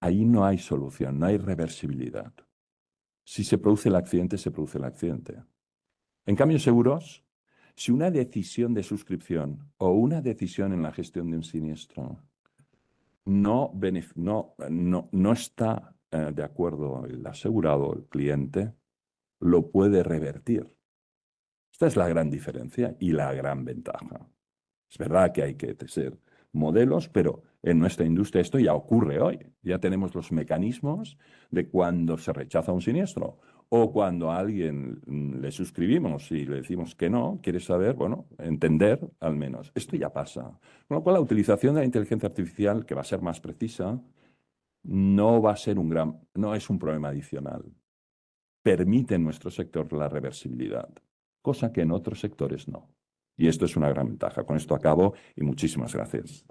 ahí no hay solución, no hay reversibilidad. Si se produce el accidente, se produce el accidente. En cambio, seguros, si una decisión de suscripción o una decisión en la gestión de un siniestro no está de acuerdo el asegurado, el cliente, lo puede revertir. Esta es la gran diferencia y la gran ventaja. Es verdad que hay que ser modelos, pero en nuestra industria esto ya ocurre hoy. Ya tenemos los mecanismos de cuando se rechaza un siniestro o cuando a alguien le suscribimos y le decimos que no, quiere saber, bueno, entender al menos. Esto ya pasa. Con lo cual la utilización de la inteligencia artificial, que va a ser más precisa, no va a ser no es un problema adicional. Permite en nuestro sector la reversibilidad. cosa que en otros sectores no. Y esto es una gran ventaja. Con esto acabo y muchísimas gracias.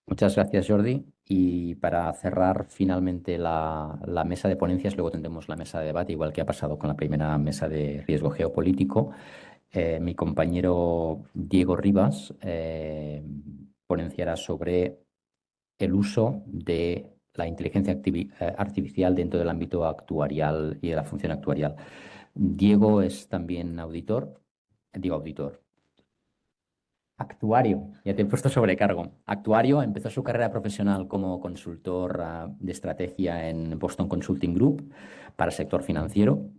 Muchas gracias, Jordi. Y para cerrar finalmente la mesa de ponencias, luego tendremos la mesa de debate, igual que ha pasado con la primera mesa de riesgo geopolítico. Mi compañero Diego Rivas ponenciará sobre el uso de la inteligencia artificial dentro del ámbito actuarial y de la función actuarial. Diego es también actuario, ya te he puesto sobrecargo. Actuario, empezó su carrera profesional como consultor de estrategia en Boston Consulting Group para el sector financiero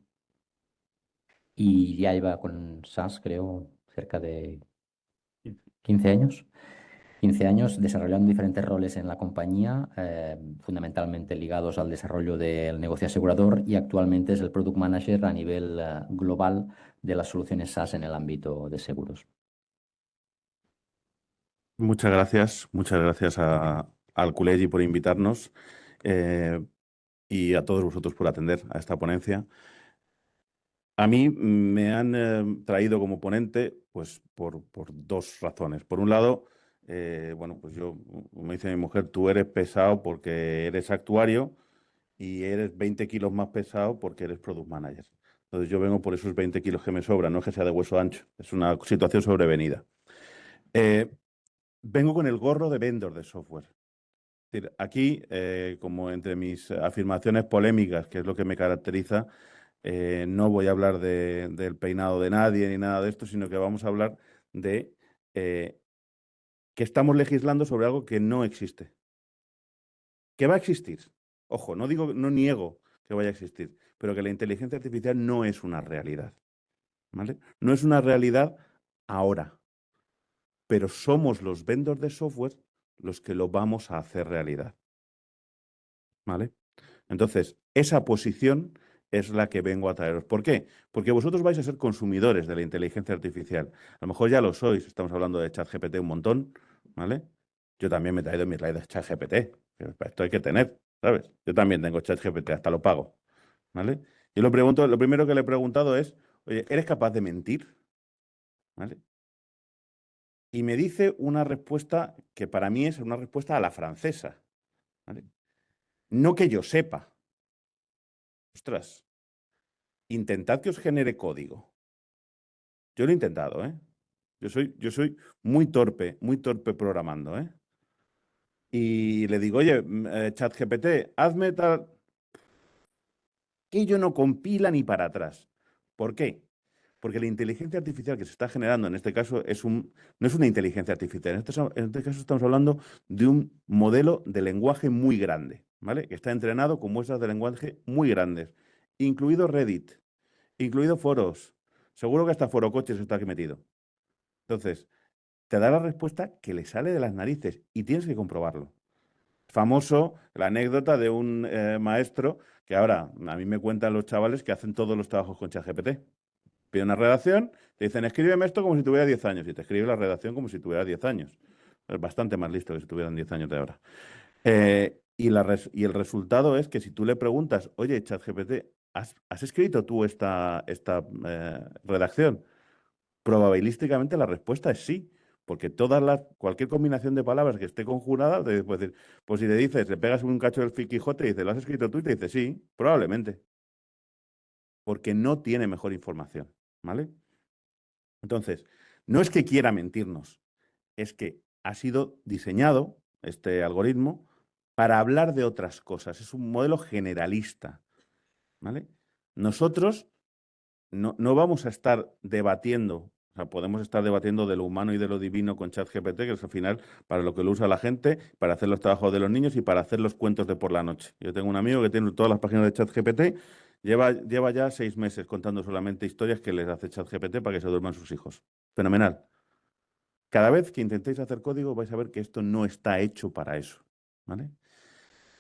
y ya lleva con SAS, creo, cerca de 15 años. 15 años desarrollando diferentes roles en la compañía, fundamentalmente ligados al desarrollo del negocio asegurador, y actualmente es el Product Manager a nivel global de las soluciones SaaS en el ámbito de seguros. Muchas gracias al Colegio por invitarnos y a todos vosotros por atender a esta ponencia. A mí me han traído como ponente pues por dos razones. Por un lado, bueno, pues yo, me dice mi mujer, tú eres pesado porque eres actuario y eres 20 kilos más pesado porque eres product manager. Entonces yo vengo por esos 20 kilos que me sobran, no es que sea de hueso ancho, es una situación sobrevenida. Vengo con el gorro de vendor de software. Es decir, aquí, como entre mis afirmaciones polémicas, que es lo que me caracteriza, no voy a hablar del peinado de nadie ni nada de esto, sino que vamos a hablar de que estamos legislando sobre algo que no existe. Que va a existir. Ojo, no niego que vaya a existir, pero que la inteligencia artificial no es una realidad. ¿Vale? No es una realidad ahora, pero somos los vendors de software los que lo vamos a hacer realidad. ¿Vale? Entonces, esa posición es la que vengo a traeros. ¿Por qué? Porque vosotros vais a ser consumidores de la inteligencia artificial. A lo mejor ya lo sois, estamos hablando de ChatGPT un montón, ¿vale? Yo también me he traído mis slides ChatGPT, pero esto hay que tener, ¿sabes? Yo también tengo ChatGPT, hasta lo pago, ¿vale? Yo lo primero que le he preguntado es, oye, ¿eres capaz de mentir? ¿Vale? Y me dice una respuesta que para mí es una respuesta a la francesa, ¿vale? No que yo sepa. Ostras, intentad que os genere código. Yo lo he intentado, ¿eh? Yo soy muy torpe programando, ¿eh? Y le digo, oye, ChatGPT, hazme tal... Que ello no compila ni para atrás. ¿Por qué? Porque la inteligencia artificial que se está generando en este caso no es una inteligencia artificial. En este caso estamos hablando de un modelo de lenguaje muy grande, ¿vale? Que está entrenado con muestras de lenguaje muy grandes, incluido Reddit, incluido foros. Seguro que hasta Foro Coches está aquí metido. Entonces, te da la respuesta que le sale de las narices y tienes que comprobarlo. Famoso la anécdota de un maestro que ahora a mí me cuentan los chavales que hacen todos los trabajos con ChatGPT. Pide una redacción, te dicen, escríbeme esto como si tuviera 10 años, y te escribe la redacción como si tuviera 10 años. Es bastante más listo que si tuvieran 10 años de ahora. Y el resultado es que si tú le preguntas, oye, ChatGPT, ¿has escrito tú esta redacción? Probabilísticamente la respuesta es sí, porque cualquier combinación de palabras que esté conjurada, pues si le dices, le pegas un cacho del Quijote y dices, ¿lo has escrito tú? Y te dice, sí, probablemente. Porque no tiene mejor información, ¿vale? Entonces, no es que quiera mentirnos, es que ha sido diseñado este algoritmo para hablar de otras cosas. Es un modelo generalista, ¿vale? Nosotros no vamos a estar debatiendo, o sea, podemos estar debatiendo de lo humano y de lo divino con ChatGPT, que es al final para lo que lo usa la gente, para hacer los trabajos de los niños y para hacer los cuentos de por la noche. Yo tengo un amigo que tiene todas las páginas de ChatGPT, lleva ya 6 meses contando solamente historias que les hace ChatGPT para que se duerman sus hijos. Fenomenal. Cada vez que intentéis hacer código vais a ver que esto no está hecho para eso, ¿vale?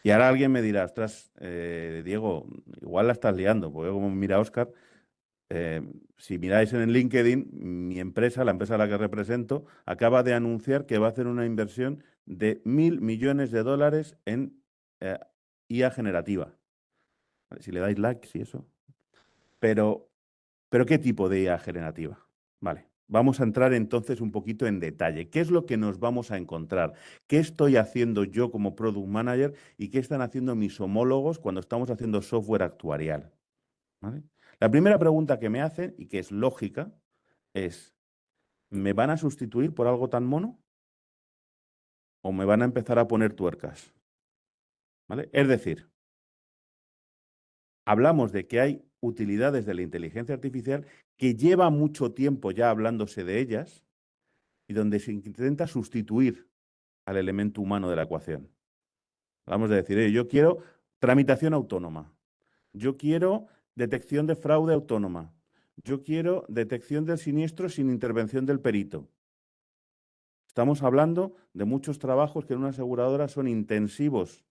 Y ahora alguien me dirá, ostras, Diego, igual la estás liando, porque como mira Óscar, si miráis en el LinkedIn, mi empresa, la empresa a la que represento, acaba de anunciar que va a hacer una inversión de $1.000 millones en IA generativa. ¿vale? Si le dais like, sí, eso. Pero ¿qué tipo de IA generativa? Vale, vamos a entrar entonces un poquito en detalle. ¿Qué es lo que nos vamos a encontrar? ¿Qué estoy haciendo yo como Product Manager y qué están haciendo mis homólogos cuando estamos haciendo software actuarial? ¿Vale? La primera pregunta que me hacen, y que es lógica, es, ¿me van a sustituir por algo tan mono? ¿O me van a empezar a poner tuercas? ¿Vale? Es decir, hablamos de que hay utilidades de la inteligencia artificial que lleva mucho tiempo ya hablándose de ellas y donde se intenta sustituir al elemento humano de la ecuación. Vamos a decir, yo quiero tramitación autónoma, yo quiero detección de fraude autónoma, yo quiero detección del siniestro sin intervención del perito. Estamos hablando de muchos trabajos que en una aseguradora son intensivos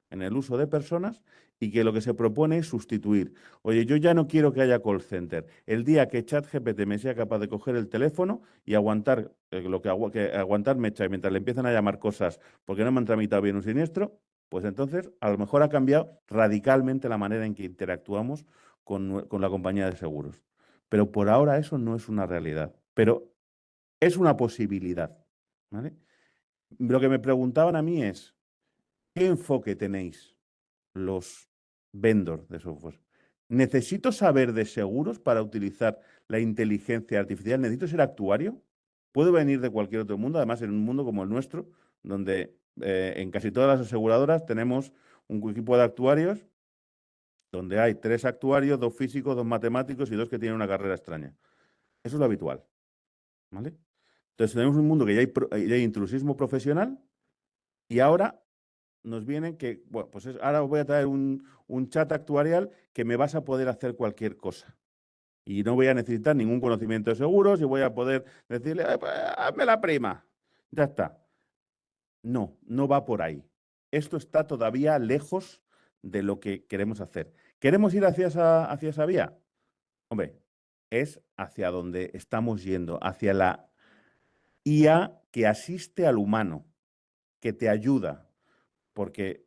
en el uso de personas y que lo que se propone es sustituir. Oye, yo ya no quiero que haya call center. El día que ChatGPT me sea capaz de coger el teléfono y aguantar aguantar mecha mientras le empiezan a llamar cosas porque no me han tramitado bien un siniestro, pues entonces a lo mejor ha cambiado radicalmente la manera en que interactuamos con la compañía de seguros. Pero por ahora eso no es una realidad. Pero es una posibilidad, ¿vale? Lo que me preguntaban a mí es, ¿qué enfoque tenéis los vendors de software? ¿Necesito saber de seguros para utilizar la inteligencia artificial? ¿Necesito ser actuario? ¿Puedo venir de cualquier otro mundo? Además, en un mundo como el nuestro, donde en casi todas las aseguradoras tenemos un equipo de actuarios, donde hay 3 actuarios, 2 físicos, 2 matemáticos y 2 que tienen una carrera extraña. Eso es lo habitual, ¿vale? Entonces tenemos un mundo que ya hay intrusismo profesional y ahora nos vienen que, bueno, pues ahora os voy a traer un chat actuarial que me vas a poder hacer cualquier cosa. Y no voy a necesitar ningún conocimiento de seguros y voy a poder decirle, pues, hazme la prima. Ya está. No, no va por ahí. Esto está todavía lejos de lo que queremos hacer. ¿Queremos ir hacia esa vía? Hombre, es hacia donde estamos yendo, hacia la IA que asiste al humano, que te ayuda. Porque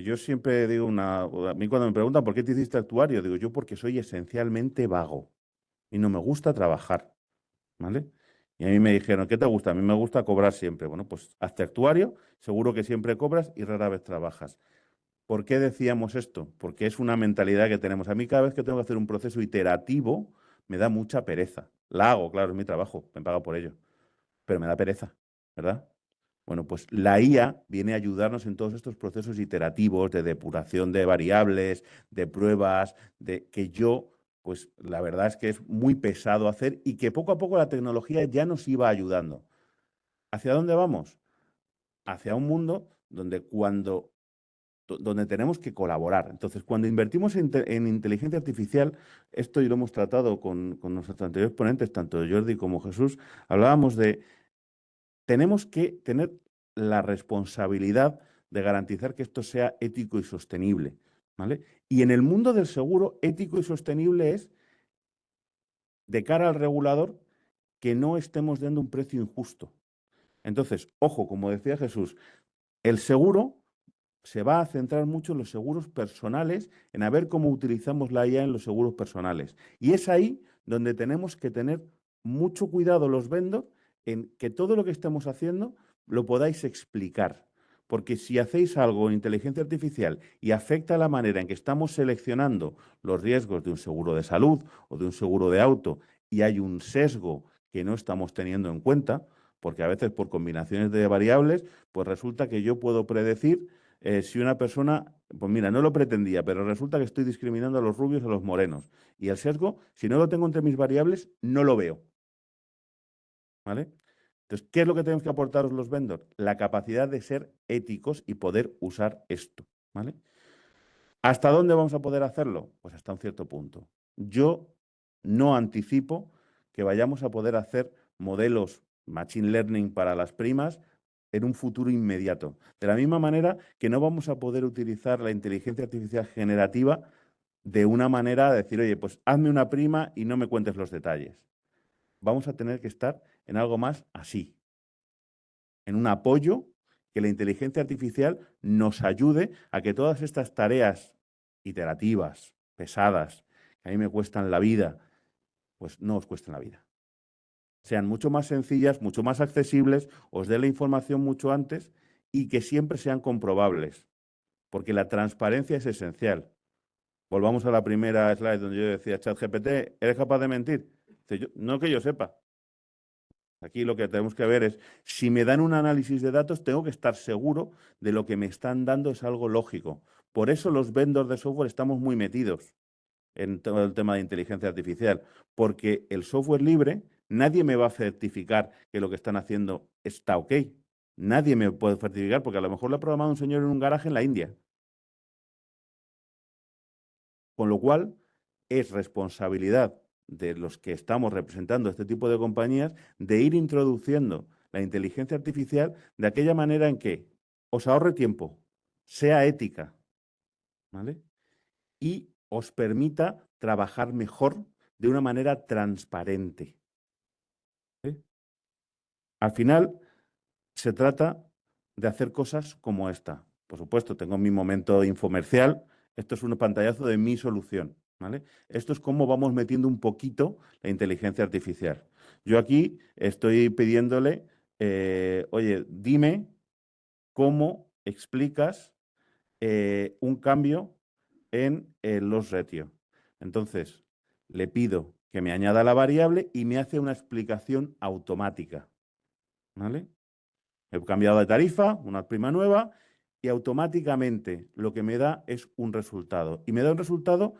yo siempre digo a mí cuando me preguntan ¿por qué te hiciste actuario? Digo yo porque soy esencialmente vago y no me gusta trabajar, ¿vale? Y a mí me dijeron, ¿qué te gusta? A mí me gusta cobrar siempre. Bueno, pues hazte actuario, seguro que siempre cobras y rara vez trabajas. ¿Por qué decíamos esto? Porque es una mentalidad que tenemos. A mí cada vez que tengo que hacer un proceso iterativo me da mucha pereza. La hago, claro, es mi trabajo, me paga por ello, pero me da pereza, ¿verdad? Bueno, pues la IA viene a ayudarnos en todos estos procesos iterativos de depuración de variables, de pruebas, de que yo, pues la verdad es que es muy pesado hacer y que poco a poco la tecnología ya nos iba ayudando. ¿Hacia dónde vamos? Hacia un mundo donde donde tenemos que colaborar. Entonces, cuando invertimos en inteligencia artificial, esto y lo hemos tratado con nuestros anteriores ponentes, tanto Jordi como Jesús, hablábamos de tenemos que tener la responsabilidad de garantizar que esto sea ético y sostenible, ¿vale? Y en el mundo del seguro, ético y sostenible es, de cara al regulador, que no estemos dando un precio injusto. Entonces, ojo, como decía Jesús, el seguro se va a centrar mucho en los seguros personales, en a ver cómo utilizamos la IA en los seguros personales. Y es ahí donde tenemos que tener mucho cuidado los vendors en que todo lo que estemos haciendo lo podáis explicar. Porque si hacéis algo en inteligencia artificial y afecta la manera en que estamos seleccionando los riesgos de un seguro de salud o de un seguro de auto y hay un sesgo que no estamos teniendo en cuenta, porque a veces por combinaciones de variables, pues resulta que yo puedo predecir si una persona, pues mira, no lo pretendía, pero resulta que estoy discriminando a los rubios y a los morenos. Y el sesgo, si no lo tengo entre mis variables, no lo veo. ¿Vale? Entonces, ¿qué es lo que tenemos que aportaros los vendors? La capacidad de ser éticos y poder usar esto. ¿Vale? ¿Hasta dónde vamos a poder hacerlo? Pues hasta un cierto punto. Yo no anticipo que vayamos a poder hacer modelos machine learning para las primas en un futuro inmediato. De la misma manera que no vamos a poder utilizar la inteligencia artificial generativa de una manera de decir, oye, pues hazme una prima y no me cuentes los detalles. Vamos a tener que estar en algo más así, en un apoyo que la inteligencia artificial nos ayude a que todas estas tareas iterativas, pesadas, que a mí me cuestan la vida, pues no os cuesten la vida. Sean mucho más sencillas, mucho más accesibles, os dé la información mucho antes y que siempre sean comprobables, porque la transparencia es esencial. Volvamos a la primera slide donde yo decía, ChatGPT, ¿eres capaz de mentir? Dice, no que yo sepa. Aquí lo que tenemos que ver es, si me dan un análisis de datos, tengo que estar seguro de lo que me están dando es algo lógico. Por eso los vendors de software estamos muy metidos en todo el tema de inteligencia artificial, porque el software libre, nadie me va a certificar que lo que están haciendo está ok. Nadie me puede certificar, porque a lo mejor lo ha programado un señor en un garaje en la India. Con lo cual, es responsabilidad de los que estamos representando este tipo de compañías de ir introduciendo la inteligencia artificial de aquella manera en que os ahorre tiempo, sea ética, ¿vale? Y os permita trabajar mejor de una manera transparente. ¿Sí? Al final, se trata de hacer cosas como esta. Por supuesto, tengo mi momento infomercial. Esto es un pantallazo de mi solución, ¿vale? Esto es cómo vamos metiendo un poquito la inteligencia artificial. Yo aquí estoy pidiéndole, oye, dime cómo explicas un cambio en los ratios. Entonces, le pido que me añada la variable y me hace una explicación automática, ¿vale? He cambiado de tarifa, una prima nueva, y automáticamente lo que me da es un resultado. Y me da un resultado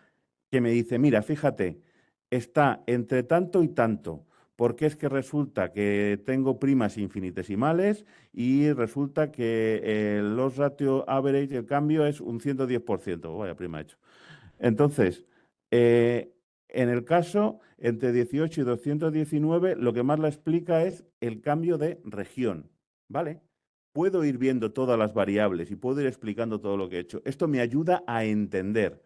que me dice, mira, fíjate, está entre tanto y tanto, porque es que resulta que tengo primas infinitesimales y resulta que el loss ratio average, el cambio es un 110%. Vaya prima hecho. Entonces, en el caso entre 18 y 219, lo que más la explica es el cambio de región, ¿vale? Puedo ir viendo todas las variables y puedo ir explicando todo lo que he hecho. Esto me ayuda a entender.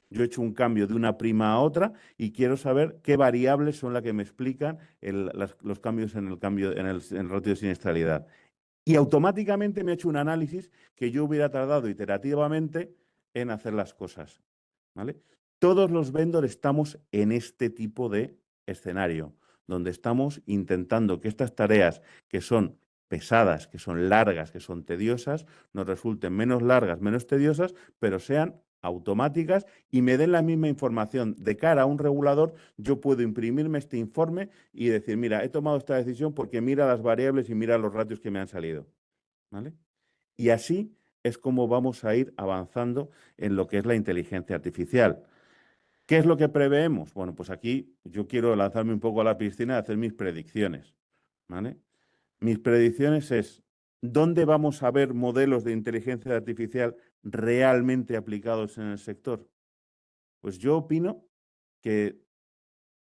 Yo he hecho un cambio de una prima a otra y quiero saber qué variables son las que me explican los cambios en el ratio de siniestralidad. Y automáticamente me ha hecho un análisis que yo hubiera tardado iterativamente en hacer las cosas, ¿vale? Todos los vendors estamos en este tipo de escenario, donde estamos intentando que estas tareas que son pesadas, que son largas, que son tediosas, nos resulten menos largas, menos tediosas, pero sean automáticas y me den la misma información. De cara a un regulador, yo puedo imprimirme este informe y decir, mira, he tomado esta decisión porque mira las variables y mira los ratios que me han salido, ¿vale? Y así es como vamos a ir avanzando en lo que es la inteligencia artificial. ¿Qué es lo que preveemos? Bueno, pues aquí yo quiero lanzarme un poco a la piscina y hacer mis predicciones, ¿vale? Mis predicciones es, ¿dónde vamos a ver modelos de inteligencia artificial realmente aplicados en el sector? Pues yo opino que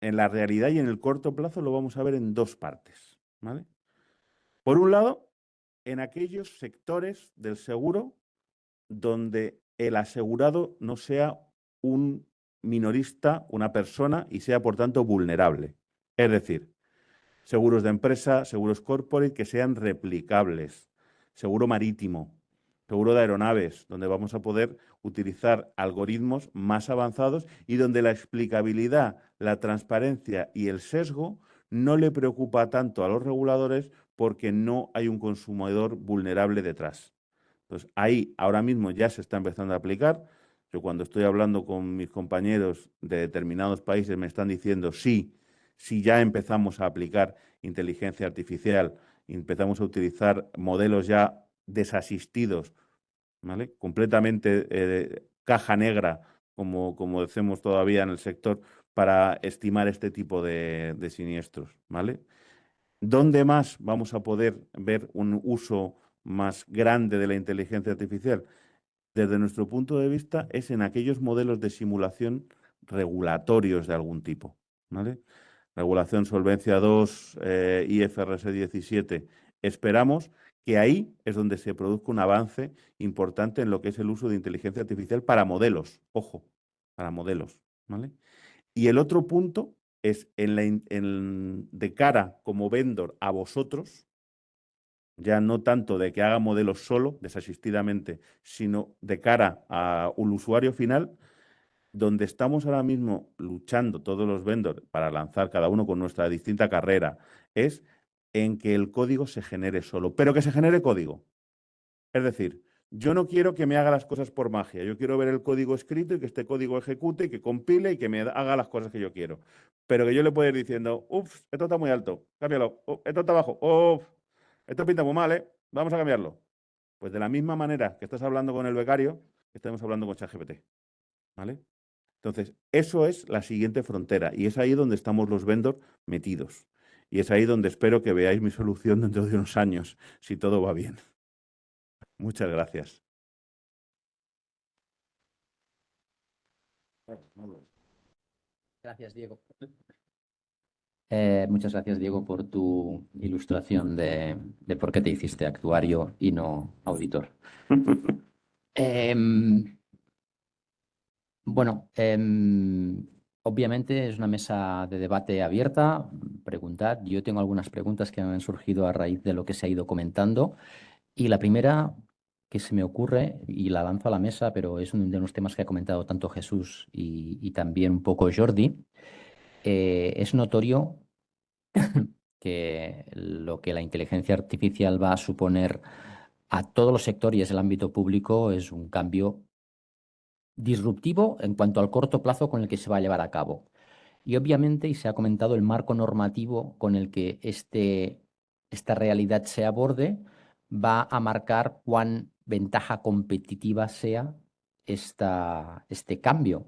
en la realidad y en el corto plazo lo vamos a ver en dos partes, ¿vale? Por un lado, en aquellos sectores del seguro donde el asegurado no sea un minorista, una persona, y sea, por tanto, vulnerable. Es decir, seguros de empresa, seguros corporate que sean replicables, seguro marítimo, seguro de aeronaves, donde vamos a poder utilizar algoritmos más avanzados y donde la explicabilidad, la transparencia y el sesgo no le preocupa tanto a los reguladores porque no hay un consumidor vulnerable detrás. Entonces, ahí ahora mismo ya se está empezando a aplicar. Yo cuando estoy hablando con mis compañeros de determinados países me están diciendo sí, si ya empezamos a aplicar inteligencia artificial, empezamos a utilizar modelos ya desasistidos, ¿vale? Completamente caja negra, como decimos todavía en el sector, para estimar este tipo de siniestros, ¿vale? ¿Dónde más vamos a poder ver un uso más grande de la inteligencia artificial? Desde nuestro punto de vista, es en aquellos modelos de simulación regulatorios de algún tipo, ¿vale? Regulación Solvencia II, IFRS 17. Esperamos que ahí es donde se produzca un avance importante en lo que es el uso de inteligencia artificial para modelos, ojo, para modelos, ¿vale? Y el otro punto es de cara como vendor a vosotros, ya no tanto de que haga modelos solo, desasistidamente, sino de cara a un usuario final, donde estamos ahora mismo luchando todos los vendors para lanzar cada uno con nuestra distinta carrera, es en que el código se genere solo, pero que se genere código. Es decir, yo no quiero que me haga las cosas por magia, yo quiero ver el código escrito y que este código ejecute y que compile y que me haga las cosas que yo quiero. Pero que yo le pueda ir diciendo, uff, esto está muy alto, cámbialo, esto está bajo, uff, esto pinta muy mal, vamos a cambiarlo. Pues de la misma manera que estás hablando con el becario, estamos hablando con ChatGPT, ¿vale? Entonces, eso es la siguiente frontera y es ahí donde estamos los vendors metidos. Y es ahí donde espero que veáis mi solución dentro de unos años, si todo va bien. Muchas gracias. Gracias, Diego. Muchas gracias, Diego, por tu ilustración de por qué te hiciste actuario y no auditor. Em, Bueno, obviamente es una mesa de debate abierta. Preguntad. Yo tengo algunas preguntas que me han surgido a raíz de lo que se ha ido comentando. Y la primera que se me ocurre, y la lanzo a la mesa, pero es uno de los temas que ha comentado tanto Jesús y también un poco Jordi, es notorio que lo que la inteligencia artificial va a suponer a todos los sectores del ámbito público es un cambio disruptivo en cuanto al corto plazo con el que se va a llevar a cabo. Y obviamente, y se ha comentado, el marco normativo con el que esta realidad se aborde va a marcar cuán ventaja competitiva sea este cambio.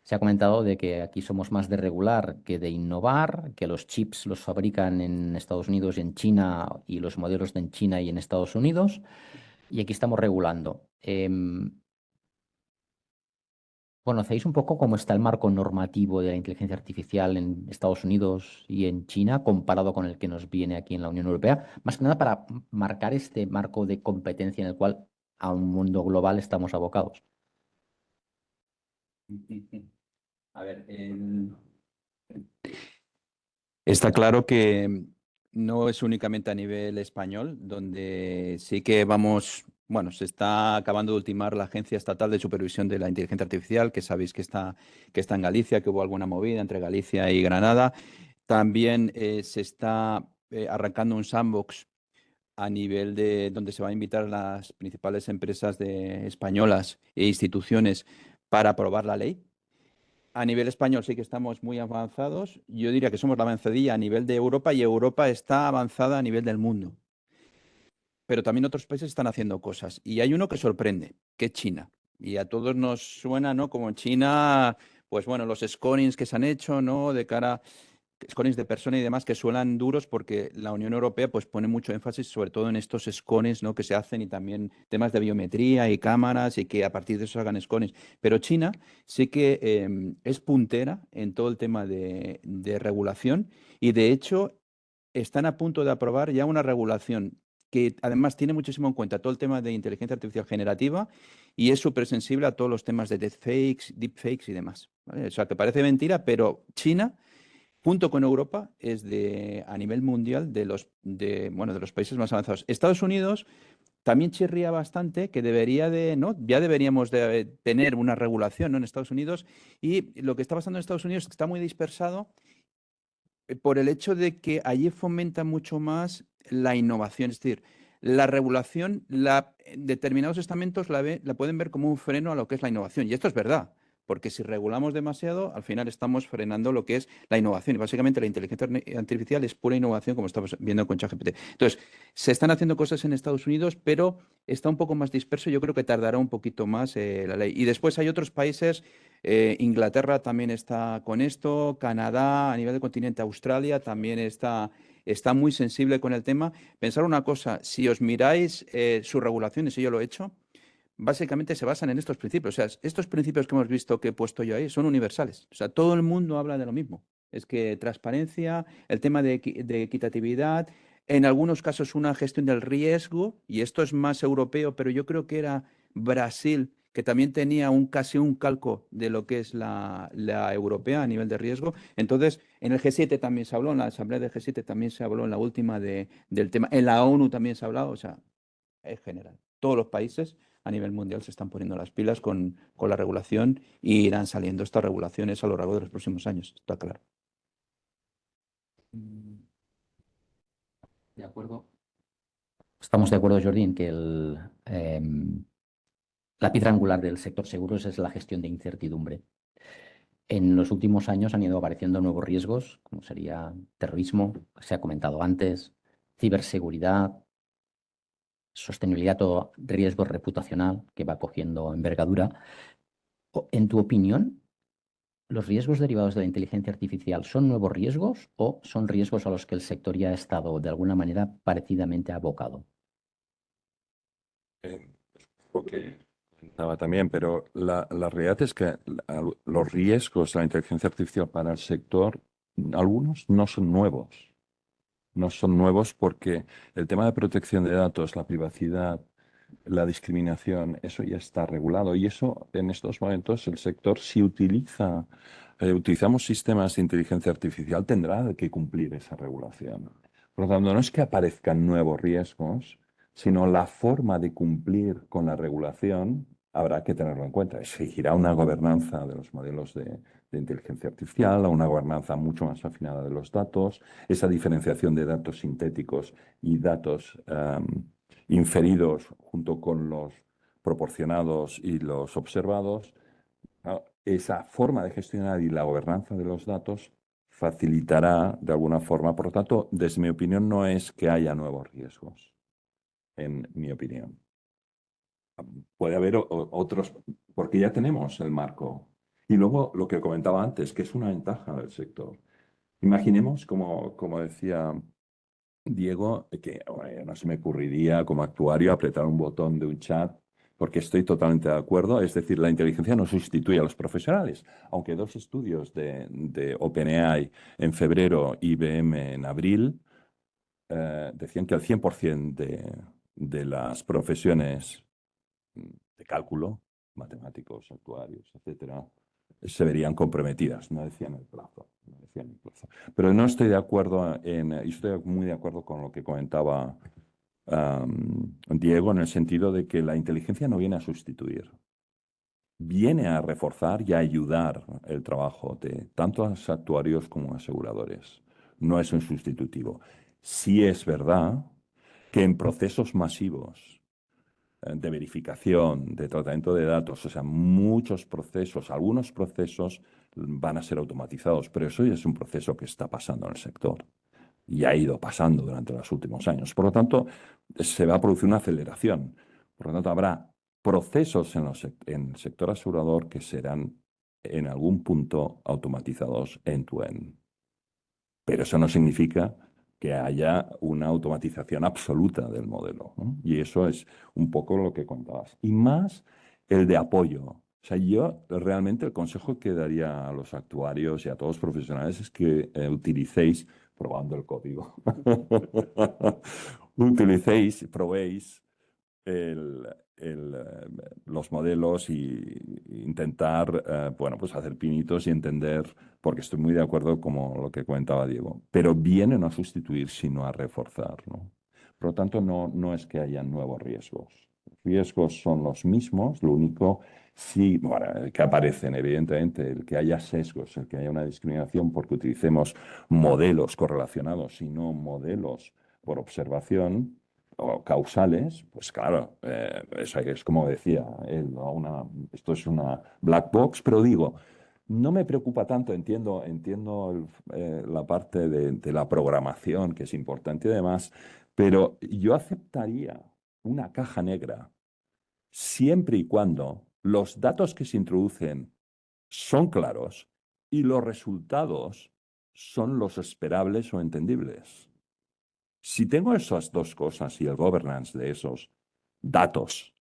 Se ha comentado de que aquí somos más de regular que de innovar, que los chips los fabrican en Estados Unidos y en China y los modelos en China y en Estados Unidos, y aquí estamos regulando. ¿Conocéis un poco cómo está el marco normativo de la inteligencia artificial en Estados Unidos y en China comparado con el que nos viene aquí en la Unión Europea? Más que nada para marcar este marco de competencia en el cual a un mundo global estamos abocados. A ver, está claro que no es únicamente a nivel español, donde sí que vamos, bueno, se está acabando de ultimar la Agencia Estatal de Supervisión de la Inteligencia Artificial, que sabéis que está en Galicia, que hubo alguna movida entre Galicia y Granada. También se está arrancando un sandbox a nivel de donde se va a invitar a las principales empresas españolas e instituciones para aprobar la ley. A nivel español sí que estamos muy avanzados. Yo diría que somos la avanzadilla a nivel de Europa y Europa está avanzada a nivel del mundo. Pero también otros países están haciendo cosas. Y hay uno que sorprende, que es China. Y a todos nos suena, ¿no? Como China, pues bueno, los scorings que se han hecho, ¿no? De cara scorings de persona y demás que suenan duros porque la Unión Europea pues pone mucho énfasis sobre todo en estos scorings, ¿no? que se hacen y también temas de biometría y cámaras y que a partir de eso hagan scorings. Pero China sí que es puntera en todo el tema de regulación y de hecho están a punto de aprobar ya una regulación que además tiene muchísimo en cuenta todo el tema de inteligencia artificial generativa y es súper sensible a todos los temas de deepfakes y demás. ¿Vale? O sea, que parece mentira, pero China junto con Europa, es a nivel mundial de los países más avanzados. Estados Unidos también chirría bastante que ¿no? Ya deberíamos de tener una regulación, ¿no? en Estados Unidos y lo que está pasando en Estados Unidos es que está muy dispersado por el hecho de que allí fomenta mucho más la innovación, es decir, la regulación, determinados estamentos la pueden ver como un freno a lo que es la innovación. Y esto es verdad, porque si regulamos demasiado, al final estamos frenando lo que es la innovación. Y básicamente la inteligencia artificial es pura innovación, como estamos viendo con ChatGPT. Entonces, se están haciendo cosas en Estados Unidos, pero está un poco más disperso. Yo creo que tardará un poquito más la ley. Y después hay otros países. Inglaterra también está con esto, Canadá, a nivel del continente, Australia también está muy sensible con el tema. Pensar una cosa, si os miráis sus regulaciones, y yo lo he hecho, básicamente se basan en estos principios. O sea, estos principios que hemos visto que he puesto yo ahí son universales. O sea, todo el mundo habla de lo mismo. Es que transparencia, el tema de equitatividad, en algunos casos una gestión del riesgo, y esto es más europeo, pero yo creo que era Brasil que también tenía casi un calco de lo que es la europea a nivel de riesgo. Entonces, en el G7 también se habló, en la asamblea del G7 también se habló, en la última del tema, en la ONU también se ha hablado, o sea, es general. Todos los países a nivel mundial se están poniendo las pilas con la regulación y irán saliendo estas regulaciones a lo largo de los próximos años, está claro. De acuerdo. Estamos de acuerdo, Jordi, en que la piedra angular del sector seguros es la gestión de incertidumbre. En los últimos años han ido apareciendo nuevos riesgos, como sería terrorismo, que se ha comentado antes, ciberseguridad, sostenibilidad, todo riesgo reputacional que va cogiendo envergadura. En tu opinión, ¿los riesgos derivados de la inteligencia artificial son nuevos riesgos o son riesgos a los que el sector ya ha estado de alguna manera parecidamente abocado? Porque estaba también, pero la realidad es que los riesgos de la inteligencia artificial para el sector, algunos no son nuevos. No son nuevos porque el tema de protección de datos, la privacidad, la discriminación, eso ya está regulado. Y eso, en estos momentos, el sector, si utilizamos sistemas de inteligencia artificial, tendrá que cumplir esa regulación. Por lo tanto, no es que aparezcan nuevos riesgos, sino la forma de cumplir con la regulación habrá que tenerlo en cuenta. Exigirá una gobernanza de los modelos de inteligencia artificial, una gobernanza mucho más afinada de los datos, esa diferenciación de datos sintéticos y datos inferidos junto con los proporcionados y los observados. Esa forma de gestionar y la gobernanza de los datos facilitará de alguna forma. Por lo tanto, desde mi opinión, no es que haya nuevos riesgos, en mi opinión. Puede haber otros, porque ya tenemos el marco. Y luego lo que comentaba antes, que es una ventaja del sector. Imaginemos, como decía Diego, que no se me ocurriría como actuario apretar un botón de un chat, porque estoy totalmente de acuerdo. Es decir, la inteligencia no sustituye a los profesionales, aunque dos estudios de OpenAI en febrero, IBM en abril, decían que el 100% de las profesiones de cálculo, matemáticos, actuarios, etcétera, se verían comprometidas, no decían el plazo. Pero no estoy de acuerdo y estoy muy de acuerdo con lo que comentaba Diego, en el sentido de que la inteligencia no viene a sustituir, viene a reforzar y a ayudar el trabajo de tanto actuarios como aseguradores. No es un sustitutivo. Sí es verdad que en procesos masivos de verificación, de tratamiento de datos, o sea, muchos procesos, algunos procesos van a ser automatizados, pero eso ya es un proceso que está pasando en el sector y ha ido pasando durante los últimos años. Por lo tanto, se va a producir una aceleración. Por lo tanto, habrá procesos en el sector asegurador que serán en algún punto automatizados end-to-end. Pero eso no significa que haya una automatización absoluta del modelo, ¿no? Y eso es un poco lo que contabas. Y más el de apoyo. O sea, yo realmente el consejo que daría a los actuarios y a todos los profesionales es que utilicéis, probando el código, probéis los modelos y intentar, bueno, pues hacer pinitos y entender, porque estoy muy de acuerdo con lo que comentaba Diego, pero viene no a sustituir, sino a reforzar, ¿no? Por lo tanto, no es que haya nuevos riesgos. Los riesgos son los mismos, lo único sí, bueno, que aparecen, evidentemente, el que haya sesgos, el que haya una discriminación porque utilicemos modelos correlacionados y no modelos por observación o causales, pues claro, eso es como decía él, ¿no? Esto es una black box, pero digo, no me preocupa tanto, entiendo la parte de la programación, que es importante y demás, pero yo aceptaría una caja negra siempre y cuando los datos que se introducen son claros y los resultados son los esperables o entendibles. Si tengo esas dos cosas y el governance de esos datos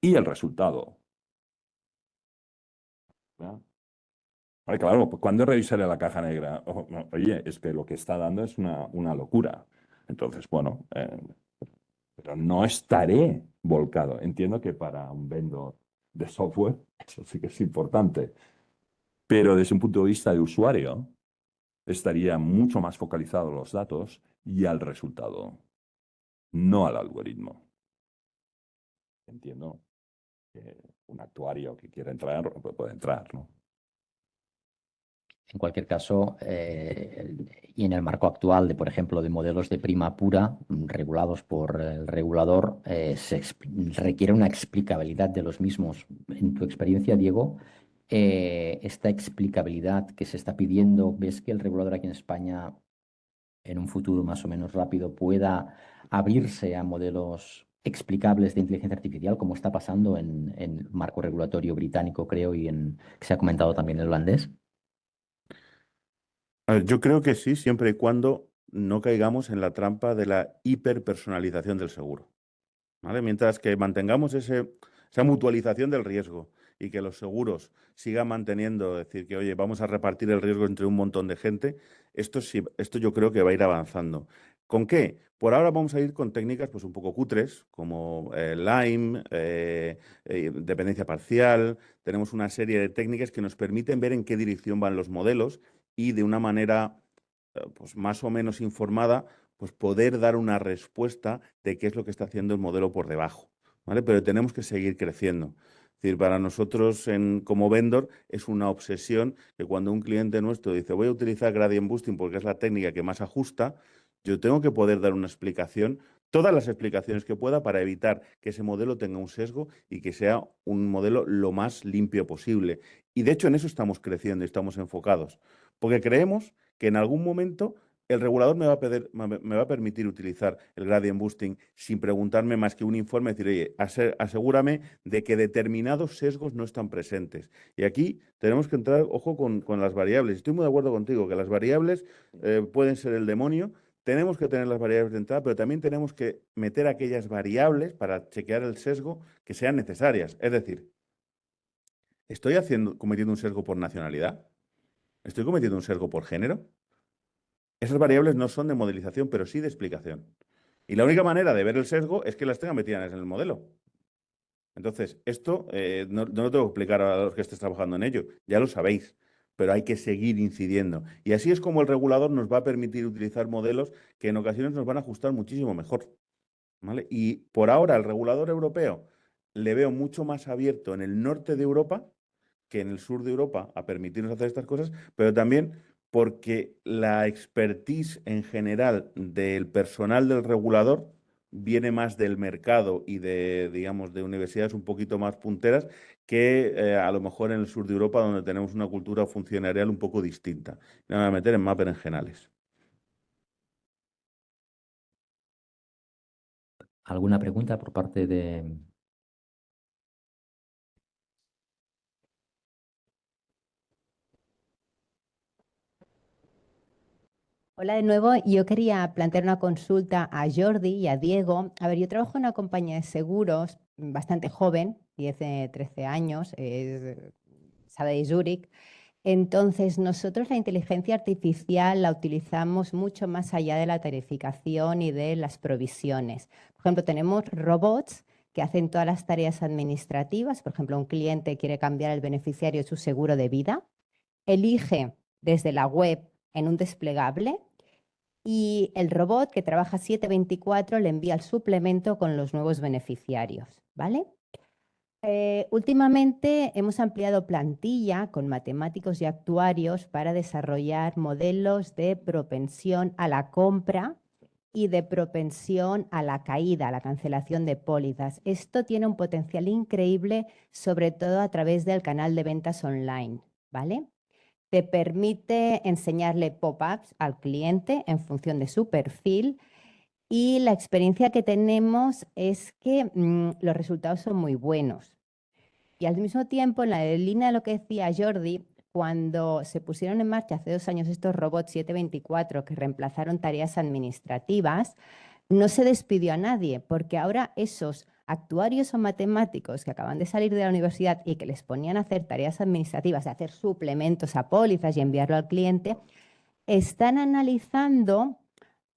y el resultado, ¿no? Vale, claro, pues cuando revisaré la caja negra, oye, es que lo que está dando es una locura. Entonces, bueno, pero no estaré volcado. Entiendo que para un vendor de software, eso sí que es importante. Pero desde un punto de vista de usuario, estaría mucho más focalizado a los datos y al resultado, no al algoritmo. Entiendo que un actuario que quiera entrar puede entrar, ¿no? En cualquier caso, y en el marco actual de, por ejemplo, de modelos de prima pura regulados por el regulador, requiere una explicabilidad de los mismos. En tu experiencia, Diego, esta explicabilidad que se está pidiendo, ¿ves que el regulador aquí en España, en un futuro más o menos rápido, pueda abrirse a modelos explicables de inteligencia artificial, como está pasando en el marco regulatorio británico, creo, y que se ha comentado también en holandés? A ver, yo creo que sí, siempre y cuando no caigamos en la trampa de la hiperpersonalización del seguro, ¿vale? Mientras que mantengamos esa mutualización del riesgo y que los seguros sigan manteniendo, decir que, oye, vamos a repartir el riesgo entre un montón de gente, esto yo creo que va a ir avanzando. ¿Con qué? Por ahora vamos a ir con técnicas pues un poco cutres, como Lime, dependencia parcial. Tenemos una serie de técnicas que nos permiten ver en qué dirección van los modelos y de una manera pues más o menos informada, pues poder dar una respuesta de qué es lo que está haciendo el modelo por debajo, ¿vale? Pero tenemos que seguir creciendo. Es decir, para nosotros como vendor es una obsesión que cuando un cliente nuestro dice voy a utilizar Gradient Boosting porque es la técnica que más ajusta, yo tengo que poder dar una explicación, todas las explicaciones que pueda para evitar que ese modelo tenga un sesgo y que sea un modelo lo más limpio posible. Y de hecho en eso estamos creciendo y estamos enfocados, porque creemos que en algún momento el regulador me va a permitir utilizar el gradient boosting sin preguntarme más que un informe, decir, oye, asegúrame de que determinados sesgos no están presentes. Y aquí tenemos que entrar, ojo, con las variables. Estoy muy de acuerdo contigo, que las variables pueden ser el demonio. Tenemos que tener las variables de entrada, pero también tenemos que meter aquellas variables para chequear el sesgo que sean necesarias. Es decir, ¿estoy cometiendo un sesgo por nacionalidad? ¿Estoy cometiendo un sesgo por género? Esas variables no son de modelización, pero sí de explicación. Y la única manera de ver el sesgo es que las tenga metidas en el modelo. Entonces, esto no lo tengo que explicar a los que estéis trabajando en ello, ya lo sabéis, pero hay que seguir incidiendo. Y así es como el regulador nos va a permitir utilizar modelos que en ocasiones nos van a ajustar muchísimo mejor, ¿vale? Y por ahora el regulador europeo le veo mucho más abierto en el norte de Europa que en el sur de Europa a permitirnos hacer estas cosas, pero también porque la expertise en general del personal del regulador viene más del mercado y de, digamos, de universidades un poquito más punteras que a lo mejor en el sur de Europa, donde tenemos una cultura funcionarial un poco distinta. Me voy a meter en más berenjenales. ¿Alguna pregunta por parte de...? Hola de nuevo, yo quería plantear una consulta a Jordi y a Diego. A ver, yo trabajo en una compañía de seguros bastante joven, 10, 13 años, es Sada de Zurich. Entonces, nosotros la inteligencia artificial la utilizamos mucho más allá de la tarificación y de las provisiones. Por ejemplo, tenemos robots que hacen todas las tareas administrativas. Por ejemplo, un cliente quiere cambiar el beneficiario de su seguro de vida, elige desde la web en un desplegable y el robot que trabaja 7/24 le envía el suplemento con los nuevos beneficiarios, ¿vale? Últimamente hemos ampliado plantilla con matemáticos y actuarios para desarrollar modelos de propensión a la compra y de propensión a la caída, a la cancelación de pólizas. Esto tiene un potencial increíble, sobre todo a través del canal de ventas online, ¿vale? Te permite enseñarle pop-ups al cliente en función de su perfil y la experiencia que tenemos es que los resultados son muy buenos. Y al mismo tiempo, en la línea de lo que decía Jordi, cuando se pusieron en marcha hace 2 años estos robots 7/24 que reemplazaron tareas administrativas, no se despidió a nadie, porque ahora esos actuarios o matemáticos que acaban de salir de la universidad y que les ponían a hacer tareas administrativas, a hacer suplementos a pólizas y enviarlo al cliente, están analizando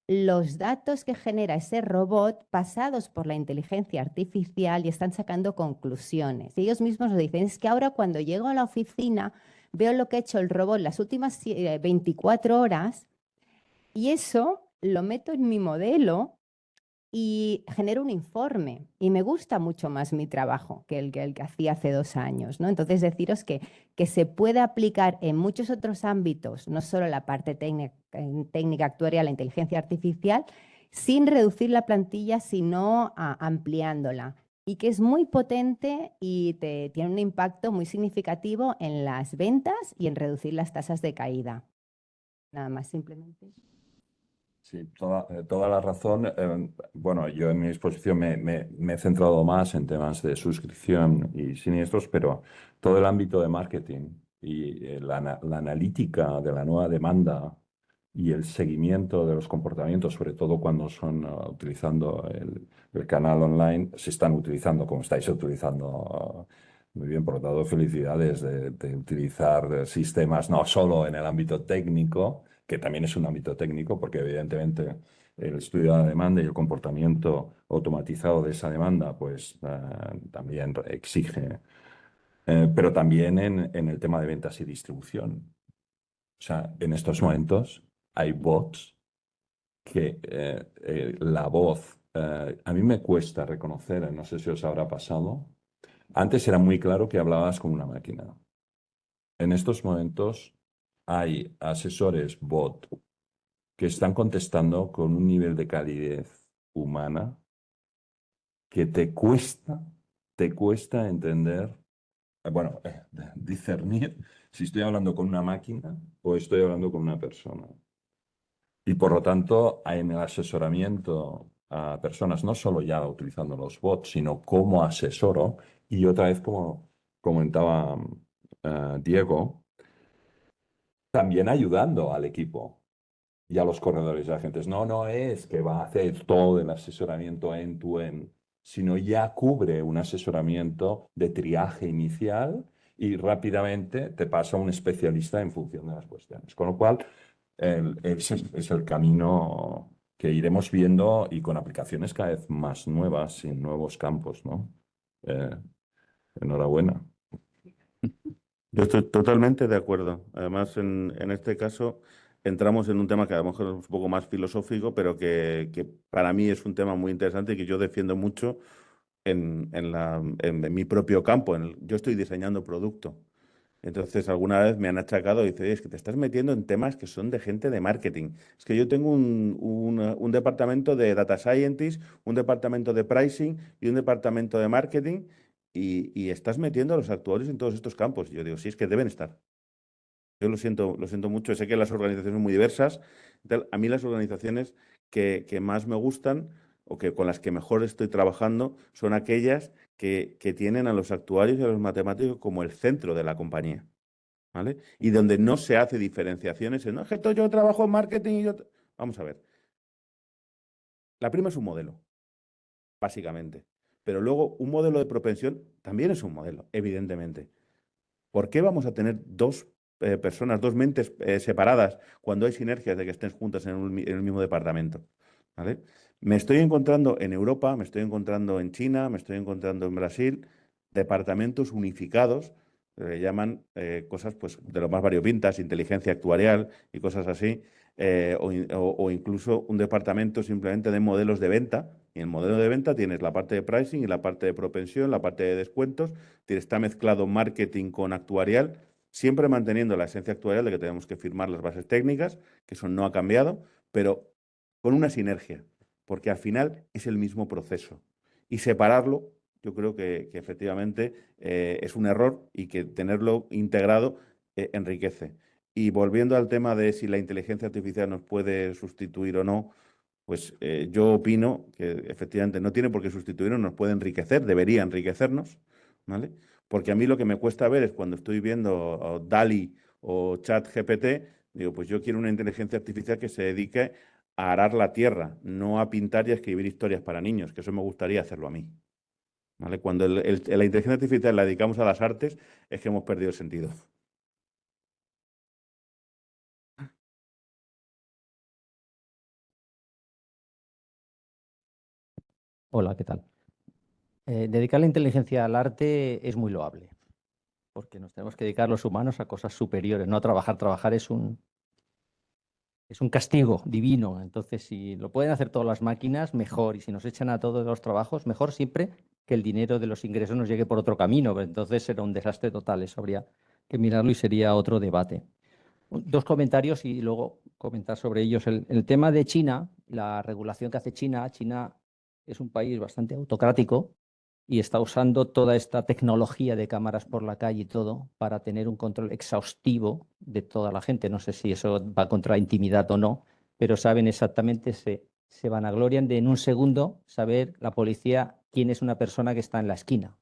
los datos que genera ese robot pasados por la inteligencia artificial y están sacando conclusiones. Y ellos mismos nos dicen, es que ahora cuando llego a la oficina veo lo que ha hecho el robot las últimas 24 horas y eso lo meto en mi modelo y genero un informe. Y me gusta mucho más mi trabajo que el que hacía hace 2 años, ¿no? Entonces, deciros que se puede aplicar en muchos otros ámbitos, no solo la parte técnica actuarial, la inteligencia artificial, sin reducir la plantilla, sino ampliándola. Y que es muy potente y tiene un impacto muy significativo en las ventas y en reducir las tasas de caída. Nada más, simplemente. Sí, toda la razón. Bueno, yo en mi exposición me he centrado más en temas de suscripción y siniestros, pero todo el ámbito de marketing y la analítica de la nueva demanda y el seguimiento de los comportamientos, sobre todo cuando son utilizando el canal online, se están utilizando como estáis utilizando. Muy bien, por lo tanto, felicidades de utilizar sistemas no solo en el ámbito técnico, que también es un ámbito técnico, porque evidentemente el estudio de la demanda y el comportamiento automatizado de esa demanda, pues también exige, pero también en el tema de ventas y distribución. O sea, en estos momentos hay bots que la voz, a mí me cuesta reconocer, no sé si os habrá pasado, antes era muy claro que hablabas con una máquina. En estos momentos hay asesores bot que están contestando con un nivel de calidez humana que te cuesta entender, bueno, discernir si estoy hablando con una máquina o estoy hablando con una persona. Y por lo tanto, en el asesoramiento a personas, no solo ya utilizando los bots, sino como asesoro, y otra vez como comentaba Diego, también ayudando al equipo y a los corredores y agentes. No es que va a hacer todo el asesoramiento end-to-end, sino ya cubre un asesoramiento de triaje inicial y rápidamente te pasa a un especialista en función de las cuestiones. Con lo cual, ese es el camino que iremos viendo y con aplicaciones cada vez más nuevas y en nuevos campos, ¿no? Eh, Enhorabuena. Yo estoy totalmente de acuerdo. Además, en este caso, entramos en un tema que a lo mejor es un poco más filosófico, pero que para mí es un tema muy interesante y que yo defiendo mucho en mi propio campo. Yo estoy diseñando producto. Entonces, alguna vez me han achacado y dice, "Oye, es que te estás metiendo en temas que son de gente de marketing. Es que yo tengo un departamento de data scientist, un departamento de pricing y un departamento de marketing y estás metiendo a los actuarios en todos estos campos". Y yo digo, sí, es que deben estar. Yo lo siento mucho. Sé que las organizaciones son muy diversas. A mí las organizaciones que más me gustan o que con las que mejor estoy trabajando son aquellas que tienen a los actuarios y a los matemáticos como el centro de la compañía, ¿vale? Y donde no se hace diferenciaciones en, no, es que yo trabajo en marketing y yo... Vamos a ver. La prima es un modelo, básicamente. Pero luego un modelo de propensión también es un modelo, evidentemente. ¿Por qué vamos a tener dos personas, dos mentes separadas cuando hay sinergias de que estén juntas en el mismo departamento? ¿Vale? Me estoy encontrando en Europa, me estoy encontrando en China, me estoy encontrando en Brasil, departamentos unificados, que llaman cosas pues, de lo más variopintas, inteligencia actuarial y cosas así, o incluso un departamento simplemente de modelos de venta. Y en el modelo de venta tienes la parte de pricing y la parte de propensión, la parte de descuentos, está mezclado marketing con actuarial, siempre manteniendo la esencia actuarial de que tenemos que firmar las bases técnicas, que eso no ha cambiado, pero con una sinergia, porque al final es el mismo proceso. Y separarlo, yo creo que efectivamente es un error y que tenerlo integrado enriquece. Y volviendo al tema de si la inteligencia artificial nos puede sustituir o no, pues yo opino que efectivamente no tiene por qué sustituirnos, nos puede enriquecer, debería enriquecernos, ¿vale? Porque a mí lo que me cuesta ver es cuando estoy viendo DALL-E o ChatGPT, digo, pues yo quiero una inteligencia artificial que se dedique a arar la tierra, no a pintar y a escribir historias para niños, que eso me gustaría hacerlo a mí, ¿vale? Cuando la inteligencia artificial la dedicamos a las artes, es que hemos perdido el sentido. Hola, ¿qué tal? Dedicar la inteligencia al arte es muy loable, porque nos tenemos que dedicar los humanos a cosas superiores, no a trabajar. Trabajar es un castigo divino. Entonces, si lo pueden hacer todas las máquinas, mejor. Y si nos echan a todos los trabajos, mejor siempre que el dinero de los ingresos nos llegue por otro camino. Pero entonces será un desastre total. Eso habría que mirarlo y sería otro debate. Dos comentarios y luego comentar sobre ellos. El tema de China, la regulación que hace China. China es un país bastante autocrático y está usando toda esta tecnología de cámaras por la calle y todo para tener un control exhaustivo de toda la gente. No sé si eso va contra la intimidad o no, pero saben exactamente, se vanaglorian de en un segundo saber la policía quién es una persona que está en la esquina.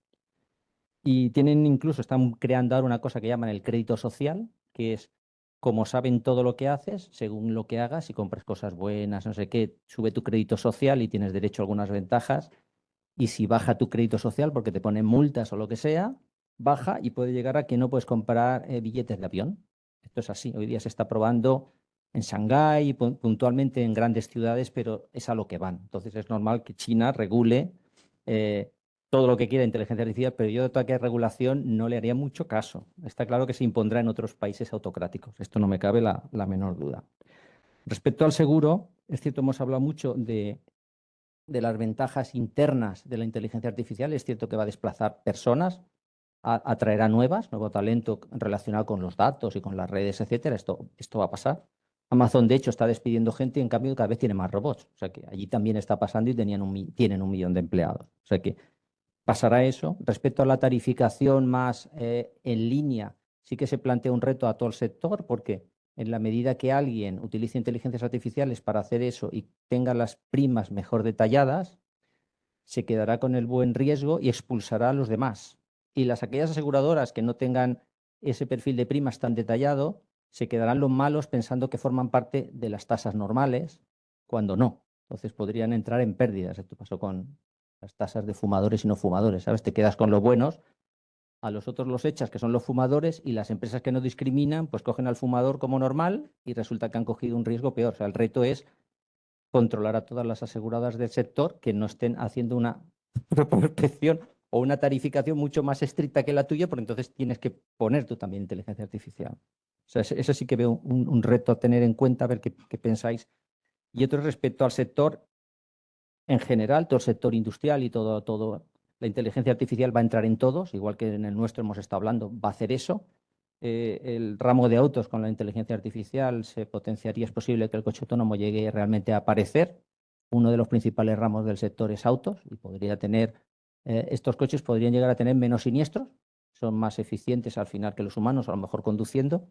Y tienen incluso, están creando ahora una cosa que llaman el crédito social, que es como saben todo lo que haces, según lo que hagas, si compras cosas buenas, no sé qué, sube tu crédito social y tienes derecho a algunas ventajas. Y si baja tu crédito social porque te ponen multas o lo que sea, baja y puede llegar a que no puedes comprar billetes de avión. Esto es así. Hoy día se está probando en Shanghái y puntualmente en grandes ciudades, pero es a lo que van. Entonces es normal que China regule todo lo que quiera inteligencia artificial, pero yo de toda aquella regulación no le haría mucho caso. Está claro que se impondrá en otros países autocráticos. Esto no me cabe la menor duda. Respecto al seguro, es cierto, hemos hablado mucho de las ventajas internas de la inteligencia artificial. Es cierto que va a desplazar personas, atraerá nuevo talento relacionado con los datos y con las redes, etcétera. Esto va a pasar. Amazon, de hecho, está despidiendo gente y, en cambio, cada vez tiene más robots. O sea que allí también está pasando y tienen un millón de empleados. O sea que pasará eso. Respecto a la tarificación más en línea, sí que se plantea un reto a todo el sector, porque en la medida que alguien utilice inteligencias artificiales para hacer eso y tenga las primas mejor detalladas, se quedará con el buen riesgo y expulsará a los demás. Y aquellas aseguradoras que no tengan ese perfil de primas tan detallado, se quedarán los malos pensando que forman parte de las tasas normales, cuando no. Entonces podrían entrar en pérdidas. Esto pasó con las tasas de fumadores y no fumadores, ¿sabes? Te quedas con los buenos, a los otros los echas, que son los fumadores, y las empresas que no discriminan, pues cogen al fumador como normal y resulta que han cogido un riesgo peor. O sea, el reto es controlar a todas las aseguradoras del sector que no estén haciendo una protección o una tarificación mucho más estricta que la tuya, porque entonces tienes que poner tú también inteligencia artificial. O sea, eso sí que veo un reto a tener en cuenta, a ver qué pensáis. Y otro respecto al sector en general, todo el sector industrial y todo, la inteligencia artificial va a entrar en todos, igual que en el nuestro hemos estado hablando, va a hacer eso. El ramo de autos con la inteligencia artificial se potenciaría, es posible que el coche autónomo llegue realmente a aparecer. Uno de los principales ramos del sector es autos y podría tener, estos coches podrían llegar a tener menos siniestros, son más eficientes al final que los humanos, a lo mejor conduciendo,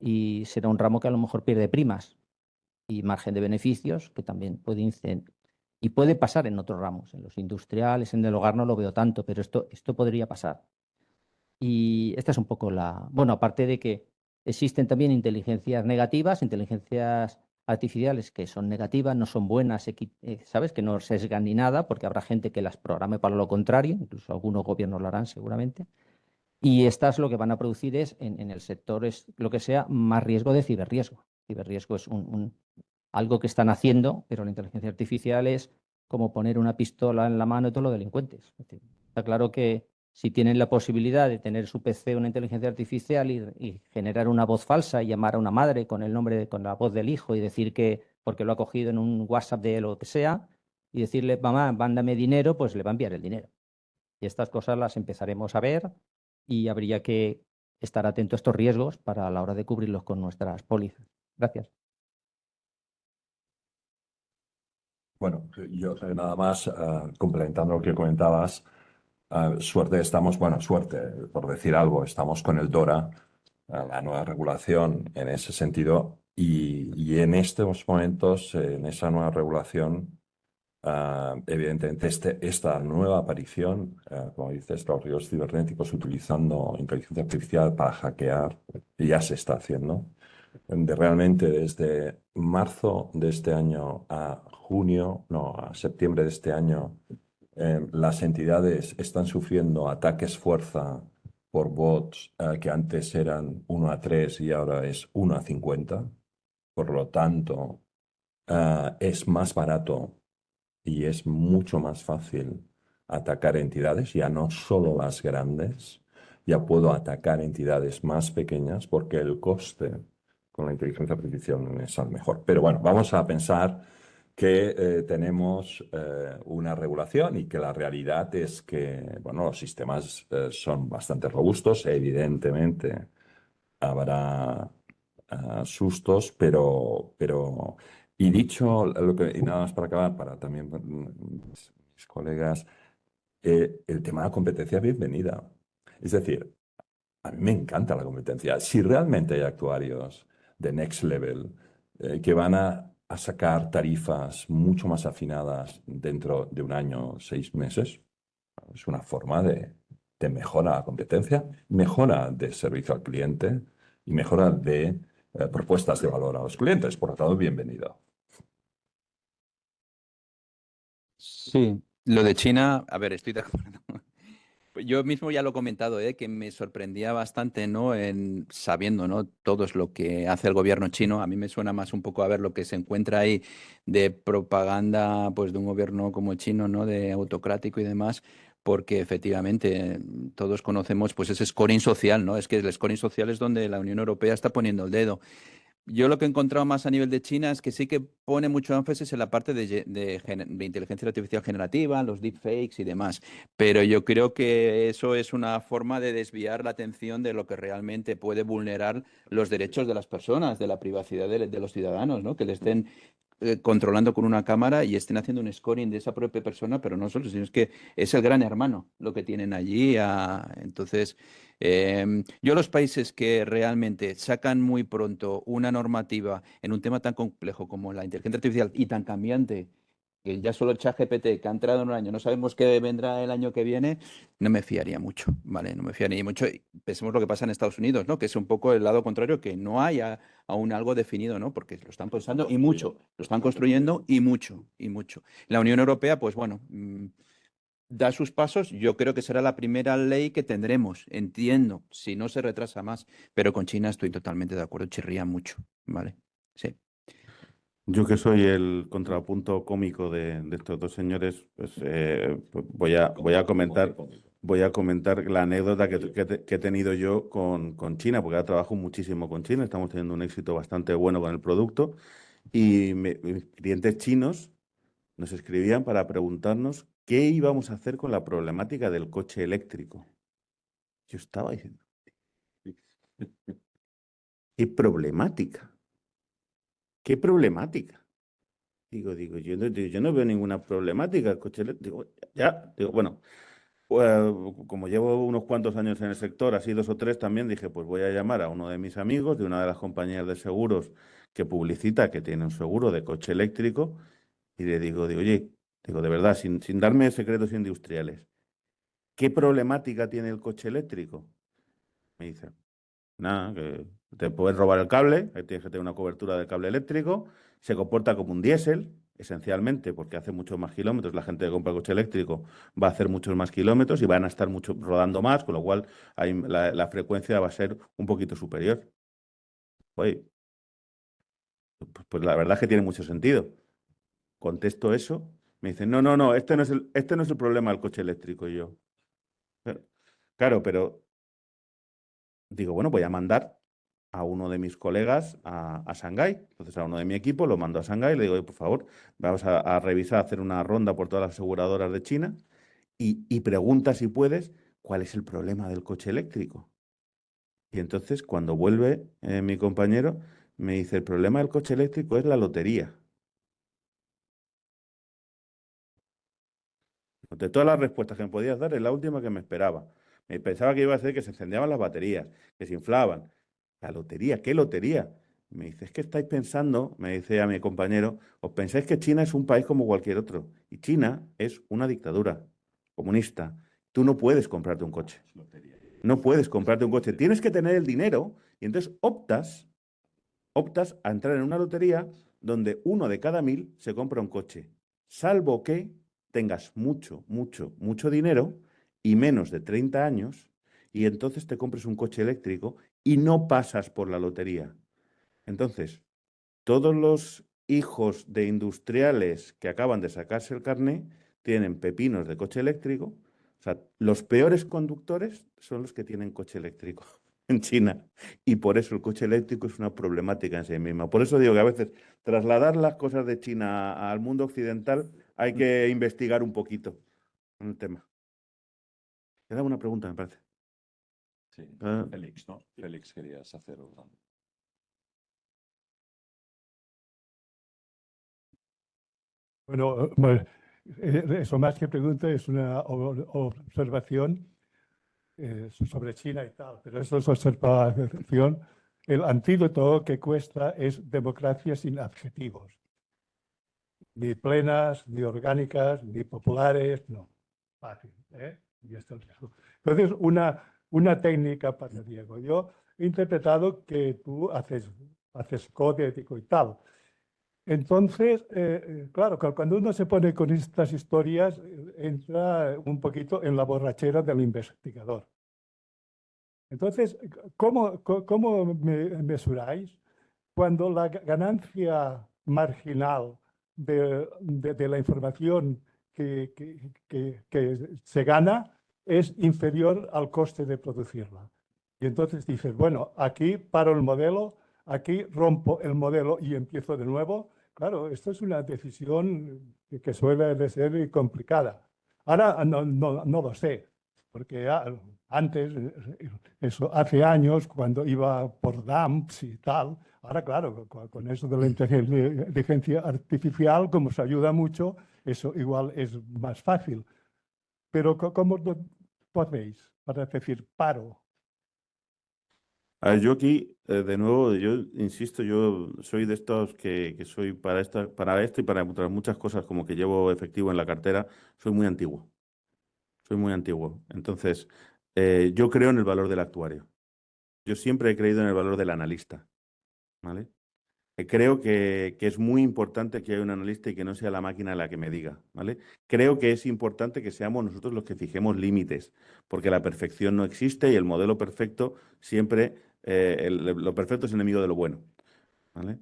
y será un ramo que a lo mejor pierde primas y margen de beneficios, que también puede y puede pasar en otros ramos, en los industriales, en el hogar no lo veo tanto, pero esto podría pasar. Y esta es un poco bueno, aparte de que existen también inteligencias negativas, inteligencias artificiales que son negativas, no son buenas, ¿sabes? Que no sesgan ni nada, porque habrá gente que las programe para lo contrario, incluso algunos gobiernos lo harán seguramente. Y estas lo que van a producir es, en el sector, es lo que sea, más riesgo de ciberriesgo. Ciberriesgo es algo que están haciendo, pero la inteligencia artificial es como poner una pistola en la mano de todos los delincuentes. Es decir, está claro que si tienen la posibilidad de tener su PC una inteligencia artificial y generar una voz falsa y llamar a una madre con el nombre, con la voz del hijo y decir que, porque lo ha cogido en un WhatsApp de él o lo que sea, y decirle, mamá, mándame dinero, pues le va a enviar el dinero. Y estas cosas las empezaremos a ver y habría que estar atento a estos riesgos para la hora de cubrirlos con nuestras pólizas. Gracias. Bueno, yo nada más complementando lo que comentabas, suerte estamos, bueno, suerte, por decir algo, estamos con el DORA, la nueva regulación en ese sentido, y en estos momentos, en esa nueva regulación, evidentemente esta nueva aparición, como dices, los riesgos cibernéticos utilizando inteligencia artificial para hackear, ya se está haciendo. Realmente desde marzo de este año a a septiembre de este año, las entidades están sufriendo ataques fuerza por bots que antes eran 1 a 3 y ahora es 1 a 50. Por lo tanto, es más barato y es mucho más fácil atacar entidades, ya no solo las grandes, ya puedo atacar entidades más pequeñas porque el coste con la inteligencia artificial es al mejor. Pero bueno, vamos a pensar que tenemos una regulación y que la realidad es que, bueno, los sistemas son bastante robustos, evidentemente habrá sustos, y dicho lo que, y nada más para acabar, para también mis colegas, el tema de la competencia, bienvenida. Es decir, a mí me encanta la competencia. Si realmente hay actuarios de next level que van a sacar tarifas mucho más afinadas dentro de un año, 6 meses, es una forma de mejora de la competencia, mejora de servicio al cliente y mejora de propuestas de valor a los clientes. Por lo tanto, bienvenido. Sí, lo de China, a ver, estoy de acuerdo. Yo mismo ya lo he comentado, que me sorprendía bastante, ¿no? Sabiendo, ¿no? Todo es lo que hace el gobierno chino. A mí me suena más un poco a ver lo que se encuentra ahí de propaganda, pues, de un gobierno como el chino, ¿no? De autocrático y demás, porque efectivamente todos conocemos, pues, ese scoring social, ¿no? Es que el scoring social es donde la Unión Europea está poniendo el dedo. Yo lo que he encontrado más a nivel de China es que sí que pone mucho énfasis en la parte de inteligencia artificial generativa, los deepfakes y demás, pero yo creo que eso es una forma de desviar la atención de lo que realmente puede vulnerar los derechos de las personas, de la privacidad de los ciudadanos, ¿no? Que le estén controlando con una cámara y estén haciendo un scoring de esa propia persona, pero no solo, sino es que es el gran hermano lo que tienen allí. Entonces, yo los países que realmente sacan muy pronto una normativa en un tema tan complejo como la inteligencia artificial y tan cambiante, que ya solo el ChatGPT, que ha entrado en un año, no sabemos qué vendrá el año que viene, no me fiaría mucho, ¿vale? No me fiaría mucho. Y pensemos lo que pasa en Estados Unidos, ¿no? Que es un poco el lado contrario, que no hay aún algo definido, ¿no? Porque lo están pensando y mucho, lo están construyendo y mucho, y mucho. La Unión Europea, pues bueno, da sus pasos. Yo creo que será la primera ley que tendremos, entiendo, si no se retrasa más, pero con China estoy totalmente de acuerdo, chirría mucho, ¿vale? Sí. Yo que soy el contrapunto cómico de estos dos señores, pues voy a comentar la anécdota que he tenido yo con China, porque ahora trabajo muchísimo con China, estamos teniendo un éxito bastante bueno con el producto y mis clientes chinos nos escribían para preguntarnos qué íbamos a hacer con la problemática del coche eléctrico. Yo estaba diciendo, ¿qué problemática? ¿Qué problemática? Digo, yo no veo ninguna problemática. El coche eléctrico, digo, bueno, pues, como llevo unos cuantos años en el sector, así 2 o 3 también, dije, pues voy a llamar a uno de mis amigos de una de las compañías de seguros que publicita que tiene un seguro de coche eléctrico y le digo, oye, digo, de verdad, sin darme secretos industriales, ¿qué problemática tiene el coche eléctrico? Me dice, nada, que te puedes robar el cable, ahí tienes que tener una cobertura de cable eléctrico, se comporta como un diésel, esencialmente, porque hace muchos más kilómetros. La gente que compra coche eléctrico va a hacer muchos más kilómetros y van a estar rodando más, con lo cual la frecuencia va a ser un poquito superior. Oye, pues la verdad es que tiene mucho sentido. Contesto eso, me dicen, no, este no es el problema del coche eléctrico. Y yo, claro, pero digo, bueno, voy a mandar a uno de mis colegas a Shanghái. Entonces a uno de mi equipo lo mando a Shanghái y le digo, oye, por favor, vamos a revisar, hacer una ronda por todas las aseguradoras de China y pregunta si puedes cuál es el problema del coche eléctrico. Y entonces cuando vuelve mi compañero me dice, el problema del coche eléctrico es la lotería. De todas las respuestas que me podías dar, es la última que me esperaba. Me pensaba que iba a ser que se encendían las baterías, que se inflaban. La lotería, ¿qué lotería? Me dice, es que estáis pensando, me dice a mi compañero, os pensáis que China es un país como cualquier otro. Y China es una dictadura comunista. Tú no puedes comprarte un coche. No puedes comprarte un coche. Tienes que tener el dinero y entonces optas a entrar en una lotería donde 1 de cada 1000 se compra un coche. Salvo que tengas mucho, mucho, mucho dinero y menos de 30 años y entonces te compres un coche eléctrico y no pasas por la lotería. Entonces, todos los hijos de industriales que acaban de sacarse el carné tienen pepinos de coche eléctrico. O sea, los peores conductores son los que tienen coche eléctrico en China. Y por eso el coche eléctrico es una problemática en sí misma. Por eso digo que a veces trasladar las cosas de China al mundo occidental hay que investigar un poquito en el tema. Era una pregunta, me parece. Sí, Ah. Félix, ¿no? Félix, querías hacer otra. Bueno, eso más que pregunta es una observación sobre China y tal, pero eso es observación. El antídoto que cuesta es democracia sin adjetivos. Ni plenas, ni orgánicas, ni populares, no. Fácil, ¿eh? Y esto es eso. Entonces, una técnica para Diego. Yo he interpretado que tú haces código ético y tal. Entonces, claro, cuando uno se pone con estas historias, entra un poquito en la borrachera del investigador. Entonces, ¿cómo mesuráis cuando la ganancia marginal de la información que se gana es inferior al coste de producirla? Y entonces dices, bueno, aquí paro el modelo, aquí rompo el modelo y empiezo de nuevo. Claro, esto es una decisión que suele de ser complicada. Ahora no lo sé, porque antes, eso hace años, cuando iba por dumps y tal, ahora claro, con eso de la inteligencia artificial, como se ayuda mucho, eso igual es más fácil. Pero ¿cómo lo podéis para decir paro? A ver, yo aquí, de nuevo, yo insisto, yo soy de estos que soy para esto y para otras muchas cosas, como que llevo efectivo en la cartera, soy muy antiguo. Soy muy antiguo. Entonces, yo creo en el valor del actuario. Yo siempre he creído en el valor del analista, ¿vale? Creo que es muy importante que haya un analista y que no sea la máquina la que me diga, ¿vale? Creo que es importante que seamos nosotros los que fijemos límites, porque la perfección no existe y el modelo perfecto siempre, lo perfecto es enemigo de lo bueno, ¿vale?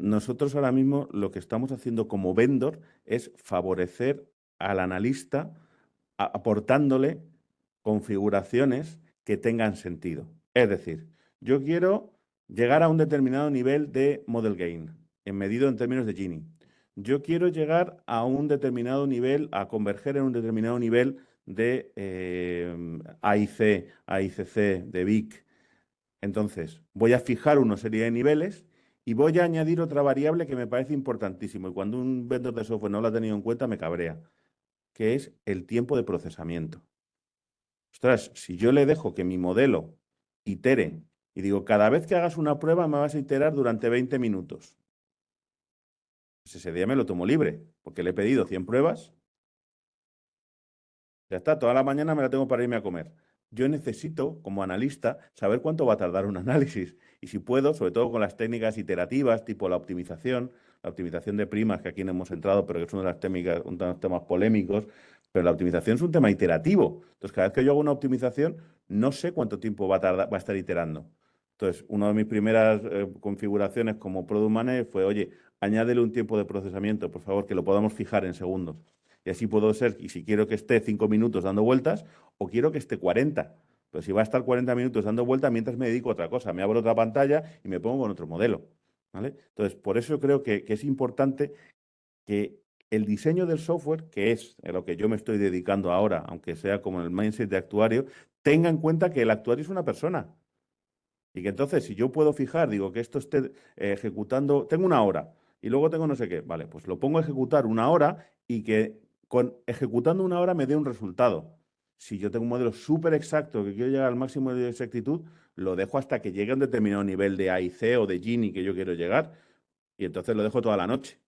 Nosotros ahora mismo lo que estamos haciendo como vendor es favorecer al analista aportándole configuraciones que tengan sentido. Es decir, yo quiero llegar a un determinado nivel de model gain, medido en términos de Gini. Yo quiero llegar a un determinado nivel, a converger en un determinado nivel de AIC, AICC, de VIC. Entonces, voy a fijar una serie de niveles y voy a añadir otra variable que me parece importantísimo. Y cuando un vendedor de software no la ha tenido en cuenta, me cabrea, que es el tiempo de procesamiento. Ostras, si yo le dejo que mi modelo itere y digo, cada vez que hagas una prueba me vas a iterar durante 20 minutos, pues ese día me lo tomo libre, porque le he pedido 100 pruebas. Ya está, toda la mañana me la tengo para irme a comer. Yo necesito, como analista, saber cuánto va a tardar un análisis. Y si puedo, sobre todo con las técnicas iterativas, tipo la optimización de primas, que aquí no hemos entrado, pero que es una de las técnicas, uno de los temas polémicos, pero la optimización es un tema iterativo. Entonces, cada vez que yo hago una optimización, no sé cuánto tiempo va a estar iterando. Entonces, una de mis primeras configuraciones como Product Manager fue, oye, añádele un tiempo de procesamiento, por favor, que lo podamos fijar en segundos. Y así puedo ser, y si quiero que esté 5 minutos dando vueltas, o quiero que esté 40. Pero si va a estar 40 minutos dando vueltas, mientras me dedico a otra cosa, me abro otra pantalla y me pongo con otro modelo, ¿vale? Entonces, por eso creo que es importante que el diseño del software, que es a lo que yo me estoy dedicando ahora, aunque sea como en el mindset de actuario, tenga en cuenta que el actuario es una persona. Y que entonces, si yo puedo fijar, digo que esto esté ejecutando, tengo una hora y luego tengo no sé qué, vale, pues lo pongo a ejecutar una hora y que ejecutando una hora me dé un resultado. Si yo tengo un modelo súper exacto que quiero llegar al máximo de exactitud, lo dejo hasta que llegue a un determinado nivel de AIC o de Gini que yo quiero llegar y entonces lo dejo toda la noche.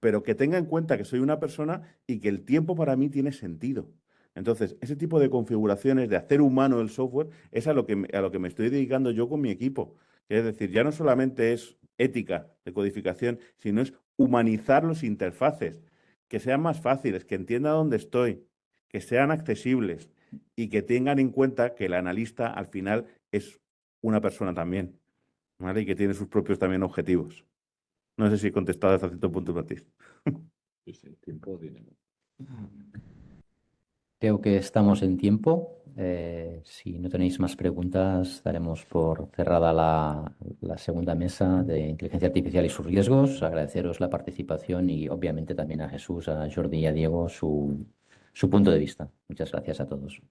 Pero que tenga en cuenta que soy una persona y que el tiempo para mí tiene sentido. Entonces, ese tipo de configuraciones de hacer humano el software es a lo que me estoy dedicando yo con mi equipo. Es decir, ya no solamente es ética de codificación, sino es humanizar los interfaces, que sean más fáciles, que entienda dónde estoy, que sean accesibles y que tengan en cuenta que el analista al final es una persona también, ¿vale? Y que tiene sus propios también objetivos. No sé si he contestado hasta cierto punto para ti. Tiempo, dinero. Creo que estamos en tiempo. Si no tenéis más preguntas, daremos por cerrada la segunda mesa de inteligencia artificial y sus riesgos. Agradeceros la participación y obviamente también a Jesús, a Jordi y a Diego su punto de vista. Muchas gracias a todos.